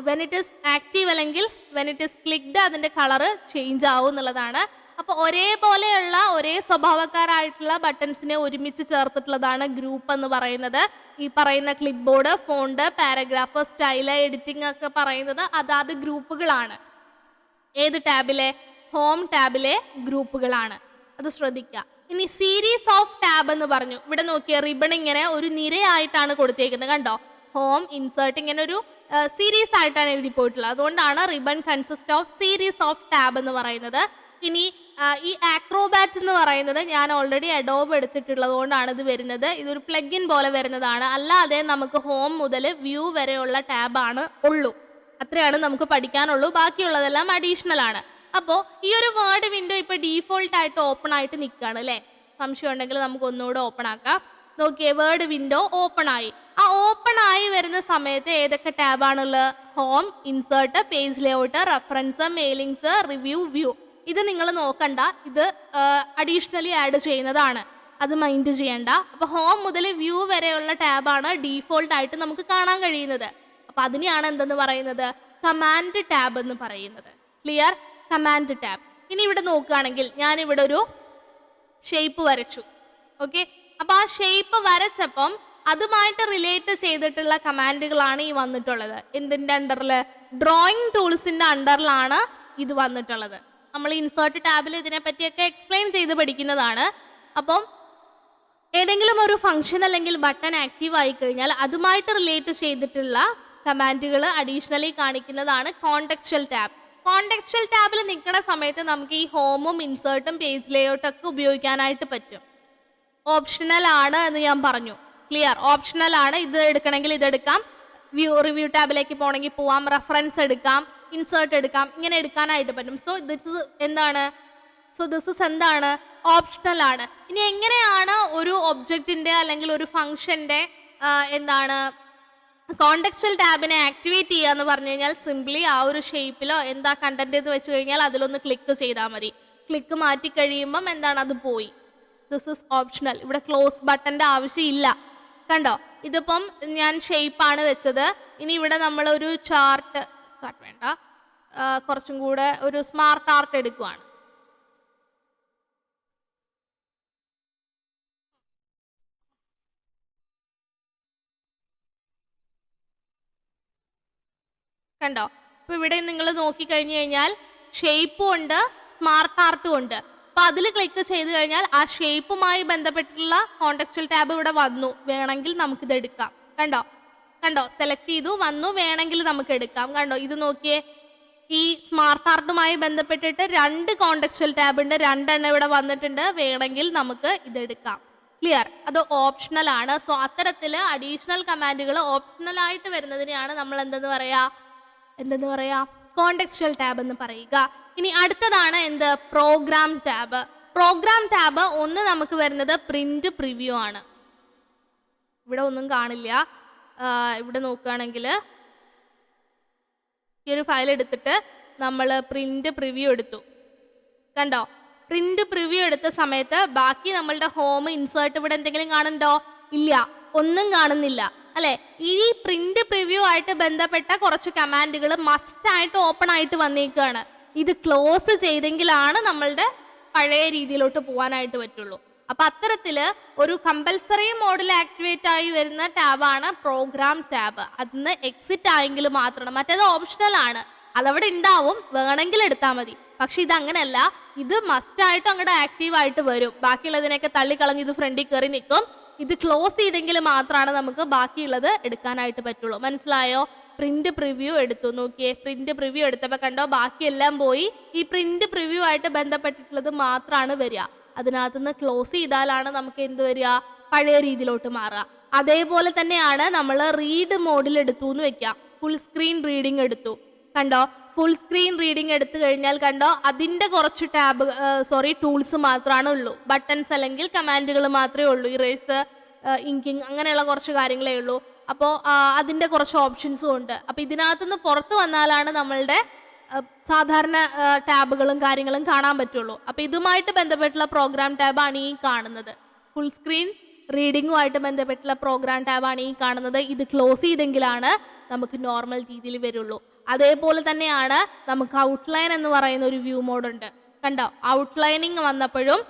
വെൻ ഇറ്റ് ഈസ് ആക്റ്റീവ് അല്ലെങ്കിൽ വെൻ ഇറ്റ് ഈസ് ക്ലിക്ഡ് അതിൻ്റെ കളറ് ചേഞ്ച് ആവും എന്നുള്ളതാണ്. അപ്പോൾ ഒരേപോലെയുള്ള ഒരേ സ്വഭാവക്കാരായിട്ടുള്ള ബട്ടൺസിനെ ഒരുമിച്ച് ചേർത്തിട്ടുള്ളതാണ് ഗ്രൂപ്പ് എന്ന് പറയുന്നത്. ഈ പറയുന്ന clip board, font, paragraph, style, editing ഒക്കെ പറയുന്നത് അതാത് ഗ്രൂപ്പുകളാണ്. ഏത് ടാബിലെ? ഹോം ടാബിലെ ഗ്രൂപ്പുകളാണ്. അത് ശ്രദ്ധിക്കുക. ഇനി സീരീസ് ഓഫ് ടാബ് എന്ന് പറഞ്ഞു. ഇവിടെ നോക്കിയ റിബൺ ഇങ്ങനെ ഒരു നിരയായിട്ടാണ് കൊടുത്തേക്കുന്നത്. കണ്ടോ, ഹോം, ഇൻസേർട്ട്, ഇങ്ങനെ ഒരു സീരീസ് ആയിട്ടാണ് എഴുതി പോയിട്ടുള്ളത്. അതുകൊണ്ടാണ് ribbon consist of series of tab എന്ന് പറയുന്നത്. ഇനി ഈ ആക്രോബാറ്റ് എന്ന് പറയുന്നത് ഞാൻ ഓൾറെഡി അഡോബ് എടുത്തിട്ടുള്ളത് കൊണ്ടാണ് ഇത് വരുന്നത്. ഇതൊരു പ്ലഗിൻ പോലെ വരുന്നതാണ്. അല്ലാതെ നമുക്ക് ഹോം മുതൽ വ്യൂ വരെയുള്ള ടാബാണ് ഉള്ളൂ. അത്രയാണ് നമുക്ക് പഠിക്കാനുള്ളൂ. ബാക്കിയുള്ളതെല്ലാം അഡീഷണൽ ആണ്. അപ്പോൾ ഈ ഒരു വേർഡ് വിൻഡോ ഇപ്പോൾ ഡീഫോൾട്ട് ആയിട്ട് ഓപ്പൺ ആയിട്ട് നിൽക്കുകയാണ് അല്ലേ? സംശയം ഉണ്ടെങ്കിൽ നമുക്ക് ഒന്നുകൂടെ ഓപ്പൺ ആക്കാം. നോക്കിയേ, വേർഡ് വിൻഡോ ഓപ്പൺ ആയി. ആ ഓപ്പൺ ആയി വരുന്ന സമയത്ത് ഏതൊക്കെ ടാബാണുള്ളത്? Home, insert, page layout, reference, mailings, review, view. ഇത് നിങ്ങൾ നോക്കണ്ട, ഇത് അഡീഷണലി ആഡ് ചെയ്യുന്നതാണ്, അത് മൈൻഡ് ചെയ്യണ്ട. അപ്പോൾ ഹോം മുതൽ വ്യൂ വരെയുള്ള ടാബാണ് ഡീഫോൾട്ട് ആയിട്ട് നമുക്ക് കാണാൻ കഴിയുന്നത്. അപ്പോൾ അതിനെയാണ് എന്തെന്ന് പറയുന്നത്? കമാൻഡ് ടാബ് എന്ന് പറയുന്നത്. ക്ലിയർ? Command tab. ഇനി ഇവിടെ നോക്കുകയാണെങ്കിൽ ഞാനിവിടെ ഒരു ഷേപ്പ് വരച്ചു. ഓക്കെ, അപ്പോൾ ആ ഷേപ്പ് വരച്ചപ്പം അതുമായിട്ട് റിലേറ്റ് ചെയ്തിട്ടുള്ള കമാൻഡുകളാണ് ഈ വന്നിട്ടുള്ളത്. എന്തിൻ്റെ അണ്ടറിൽ? ഡ്രോയിങ് ടൂൾസിൻ്റെ അണ്ടറിലാണ് ഇത് വന്നിട്ടുള്ളത്. നമ്മൾ ഇൻസേർട്ട് ടാബിൽ ഇതിനെ പറ്റിയൊക്കെ എക്സ്പ്ലെയിൻ ചെയ്ത് പഠിക്കുന്നതാണ്. അപ്പം ഏതെങ്കിലും ഒരു ഫംഗ്ഷൻ അല്ലെങ്കിൽ ബട്ടൺ ആക്റ്റീവ് ആയി കഴിഞ്ഞാൽ അതുമായിട്ട് റിലേറ്റ് ചെയ്തിട്ടുള്ള കമാൻഡുകൾ അഡീഷണലി കാണിക്കുന്നതാണ് കോണ്ടെക്സ്ച്വൽ ടാബ്. കോണ്ടെക്സ്ച്വൽ ടാബിൽ നിൽക്കുന്ന സമയത്ത് നമുക്ക് ഈ ഹോമും ഇൻസേർട്ടും പേജ് ലേഔട്ടും ഒക്കെ ഉപയോഗിക്കാനായിട്ട് പറ്റും. ഓപ്ഷണൽ ആണ് എന്ന് ഞാൻ പറഞ്ഞു. ക്ലിയർ? ഓപ്ഷണൽ ആണ്. ഇത് എടുക്കണമെങ്കിൽ ഇതെടുക്കാം, റിവ്യൂ ടാബിലേക്ക് പോകണമെങ്കിൽ പോവാം, റെഫറൻസ് എടുക്കാം, ഇൻസേർട്ട് എടുക്കാം, ഇങ്ങനെ എടുക്കാനായിട്ട് പറ്റും. സോ ദിസ് എന്താണ്? എന്താണ്? ഓപ്ഷണൽ ആണ്. ഇനി എങ്ങനെയാണ് ഒരു ഒബ്ജക്റ്റിൻ്റെ അല്ലെങ്കിൽ ഒരു ഫംഗ്ഷൻ്റെ എന്താണ് കോണ്ടെക്സ്ച്വൽ ടാബിനെ ആക്ടിവേറ്റ് ചെയ്യുക എന്ന് പറഞ്ഞു കഴിഞ്ഞാൽ സിംപ്ലി ആ ഒരു ഷേപ്പിലോ എന്താ കണ്ടന്റ് എന്ന് വെച്ച് കഴിഞ്ഞാൽ അതിലൊന്ന് ക്ലിക്ക് ചെയ്താൽ മതി. ക്ലിക്ക് മാറ്റി കഴിയുമ്പം എന്താണ്? അത് പോയി. This is optional. ഇവിടെ ക്ലോസ് ബട്ടൻ്റെ ആവശ്യമില്ല. കണ്ടോ, ഇതിപ്പം ഞാൻ ഷേപ്പാണ് വെച്ചത്. ഇനി ഇവിടെ നമ്മളൊരു ചാർട്ട് വേണ്ട, കുറച്ചും കൂടെ ഒരു സ്മാർട്ട് ആർട്ട് എടുക്കുവാണ്. കണ്ടോ? അപ്പൊ ഇവിടെ നിങ്ങൾ നോക്കിക്കഴിഞ്ഞു കഴിഞ്ഞാൽ ഷേപ്പും ഉണ്ട്, സ്മാർട്ട് ആർട്ടും ഉണ്ട്. അപ്പൊ അതിൽ ക്ലിക്ക് ചെയ്ത് കഴിഞ്ഞാൽ ആ ഷേപ്പുമായി ബന്ധപ്പെട്ടുള്ള കോണ്ടെക്സ്റ്റുവൽ ടാബ് ഇവിടെ വന്നു. വേണമെങ്കിൽ നമുക്കിത് എടുക്കാം. കണ്ടോ? കണ്ടോ? സെലക്ട് ചെയ്തു, വന്നു, വേണമെങ്കിൽ നമുക്ക് എടുക്കാം. കണ്ടോ? ഇത് നോക്കിയേ, ഈ സ്മാർട്ട് ആർട്ടുമായി ബന്ധപ്പെട്ടിട്ട് 2 കോണ്ടെക്സ്റ്റുവൽ ടാബ് ഉണ്ട്, 2 എണ്ണം ഇവിടെ വന്നിട്ടുണ്ട്. വേണമെങ്കിൽ നമുക്ക് ഇതെടുക്കാം. ക്ലിയർ? അത് ഓപ്ഷണൽ ആണ്. സോ അത്തരത്തിൽ അഡീഷണൽ കമാൻഡുകൾ ഓപ്ഷണൽ ആയിട്ട് വരുന്നതിനെയാണ് നമ്മൾ എന്തെന്ന് പറയാ, കോണ്ടെക്സ്റ്റുവൽ ടാബ് എന്ന് പറയുക. ഇനി അടുത്തതാണ് എന്ത്? Programme tab. പ്രോഗ്രാം ടാബ് ഒന്ന് നമുക്ക് വരുന്നത് പ്രിന്റ് പ്രിവ്യൂ ആണ്. ഇവിടെ ഒന്നും കാണില്ല. ഇവിടെ നോക്കുകയാണെങ്കിൽ ഈ ഒരു ഫയൽ എടുത്തിട്ട് നമ്മൾ പ്രിന്റ് പ്രിവ്യൂ എടുത്തു. കണ്ടോ? പ്രിന്റ് പ്രിവ്യൂ എടുത്ത സമയത്ത് ബാക്കി നമ്മളുടെ ഹോം ഇൻസേർട്ട് ഇവിടെ എന്തെങ്കിലും കാണുന്നുണ്ടോ? ഇല്ല, ഒന്നും കാണുന്നില്ല അല്ലെ? ഈ പ്രിന്റ് പ്രിവ്യൂ ആയിട്ട് ബന്ധപ്പെട്ട കുറച്ച് കമാൻഡുകൾ മസ്റ്റ് ആയിട്ട് ഓപ്പൺ ആയിട്ട് വന്നേക്കാണ്. ഇത് ക്ലോസ് ചെയ്തെങ്കിലാണ് നമ്മളുടെ പഴയ രീതിയിലോട്ട് പോകാനായിട്ട് പറ്റുള്ളൂ. അപ്പൊ അത്തരത്തില് ഒരു കമ്പൽസറി മോഡിൽ ആക്ടിവേറ്റ് ആയി വരുന്ന ടാബാണ് പ്രോഗ്രാം ടാബ്. അതിന് എക്സിറ്റ് ആയെങ്കിൽ മാത്രമാണ്. മറ്റേത് ഓപ്ഷണൽ ആണ്, അതവിടെ ഉണ്ടാവും, വേണമെങ്കിൽ എടുത്താൽ മതി. പക്ഷെ ഇത് അങ്ങനെയല്ല, ഇത് മസ്റ്റ് ആയിട്ട് അങ്ങോട്ട് ആക്റ്റീവ് ആയിട്ട് വരും. ബാക്കിയുള്ളതിനൊക്കെ തള്ളിക്കളഞ്ഞ് ഇത് ഫ്രണ്ടിൽ കയറി നിൽക്കും. ഇത് ക്ലോസ് ചെയ്തെങ്കിൽ മാത്രമാണ് നമുക്ക് ബാക്കിയുള്ളത് എടുക്കാനായിട്ട് പറ്റുള്ളൂ. മനസ്സിലായോ? പ്രിന്റ് പ്രിവ്യൂ എടുത്തു. നോക്കിയേ, പ്രിന്റ് പ്രിവ്യൂ എടുത്തപ്പോൾ കണ്ടോ, ബാക്കിയെല്ലാം പോയി. ഈ പ്രിന്റ് പ്രിവ്യൂ ആയിട്ട് ബന്ധപ്പെട്ടിട്ടുള്ളത് മാത്രമാണ് വരിക. അതിനകത്തുനിന്ന് ക്ലോസ് ചെയ്താലാണ് നമുക്ക് എന്ത് വരിക? പഴയ രീതിയിലോട്ട് മാറുക. അതേപോലെ തന്നെയാണ് നമ്മൾ റീഡ് മോഡിൽ എടുത്തു എന്ന് വെക്കാം. ഫുൾ സ്ക്രീൻ റീഡിംഗ് എടുത്തു. കണ്ടോ? ഫുൾ സ്ക്രീൻ റീഡിംഗ് എടുത്തു കഴിഞ്ഞാൽ കണ്ടോ, അതിൻ്റെ കുറച്ച് ടൂൾസ് മാത്രമാണ് ഉള്ളൂ. ബട്ടൺസ് അല്ലെങ്കിൽ കമാൻഡുകൾ മാത്രമേ ഉള്ളൂ. ഇറേസ്, ഇങ്കിങ്, അങ്ങനെയുള്ള കുറച്ച് കാര്യങ്ങളേ ഉള്ളൂ. അപ്പോൾ അതിൻ്റെ കുറച്ച് ഓപ്ഷൻസും ഉണ്ട്. അപ്പോൾ ഇതിനകത്തുനിന്ന് പുറത്ത് വന്നാലാണ് നമ്മളുടെ സാധാരണ ടാബുകളും കാര്യങ്ങളും കാണാൻ പറ്റുള്ളൂ. അപ്പോൾ ഇതുമായിട്ട് ബന്ധപ്പെട്ടുള്ള പ്രോഗ്രാം ടാബാണ് ഈ കാണുന്നത്. ഫുൾ സ്ക്രീൻ റീഡിങ്ങുമായിട്ട് ബന്ധപ്പെട്ടുള്ള പ്രോഗ്രാം ടാബാണ് ഈ കാണുന്നത്. ഇത് ക്ലോസ് ചെയ്തെങ്കിലാണ് നമുക്ക് നോർമൽ രീതിയിൽ വരുള്ളൂ. അതേപോലെ തന്നെയാണ് നമുക്ക് ഔട്ട്ലൈൻ എന്ന് പറയുന്ന ഒരു വ്യൂ മോഡ് ഉണ്ട്. കണ്ടോ? ഔട്ട്ലൈനിങ് വന്നപ്പോഴും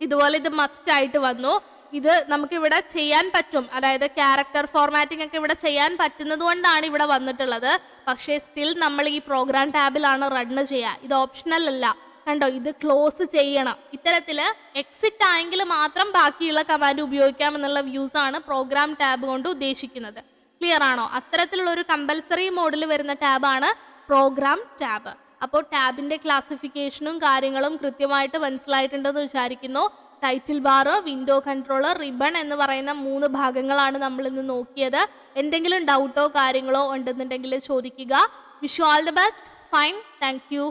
ഇതുപോലെ ഇത് മസ്റ്റ് ആയിട്ട് വന്നു. ഇത് നമുക്കിവിടെ ചെയ്യാൻ പറ്റും, അതായത് ക്യാരക്ടർ ഫോർമാറ്റിംഗ് ഒക്കെ ഇവിടെ ചെയ്യാൻ പറ്റുന്നത് കൊണ്ടാണ് ഇവിടെ വന്നിട്ടുള്ളത്. പക്ഷേ സ്റ്റിൽ നമ്മൾ ഈ പ്രോഗ്രാം ടാബിലാണ് റണ്ണ് ചെയ്യുക. ഇത് ഓപ്ഷണൽ അല്ല. കണ്ടോ? ഇത് ക്ലോസ് ചെയ്യണം. ഇത്തരത്തിൽ എക്സിറ്റ് ആയെങ്കിൽ മാത്രം ബാക്കിയുള്ള കമാൻഡ് ഉപയോഗിക്കാം എന്നുള്ള വ്യൂസ് ആണ് പ്രോഗ്രാം ടാബ് കൊണ്ട് ഉദ്ദേശിക്കുന്നത്. ക്ലിയർ ആണോ? അത്തരത്തിലുള്ള ഒരു കമ്പൽസറി മോഡിൽ വരുന്ന ടാബാണ് പ്രോഗ്രാം ടാബ്. അപ്പോൾ ടാബിൻ്റെ ക്ലാസിഫിക്കേഷനും കാര്യങ്ങളും കൃത്യമായിട്ട് മനസ്സിലായിട്ടുണ്ടെന്ന് വിചാരിക്കുന്നു. Title bar, window controller, ribbon എന്ന് പറയുന്ന 3 ഭാഗങ്ങളാണ് നമ്മൾ ഇന്ന് നോക്കിയത്. എന്തെങ്കിലും ഡൗട്ടോ കാര്യങ്ങളോ ഉണ്ടെന്നുണ്ടെങ്കിൽ ചോദിക്കുക. Wish you all the best. Fine, thank you.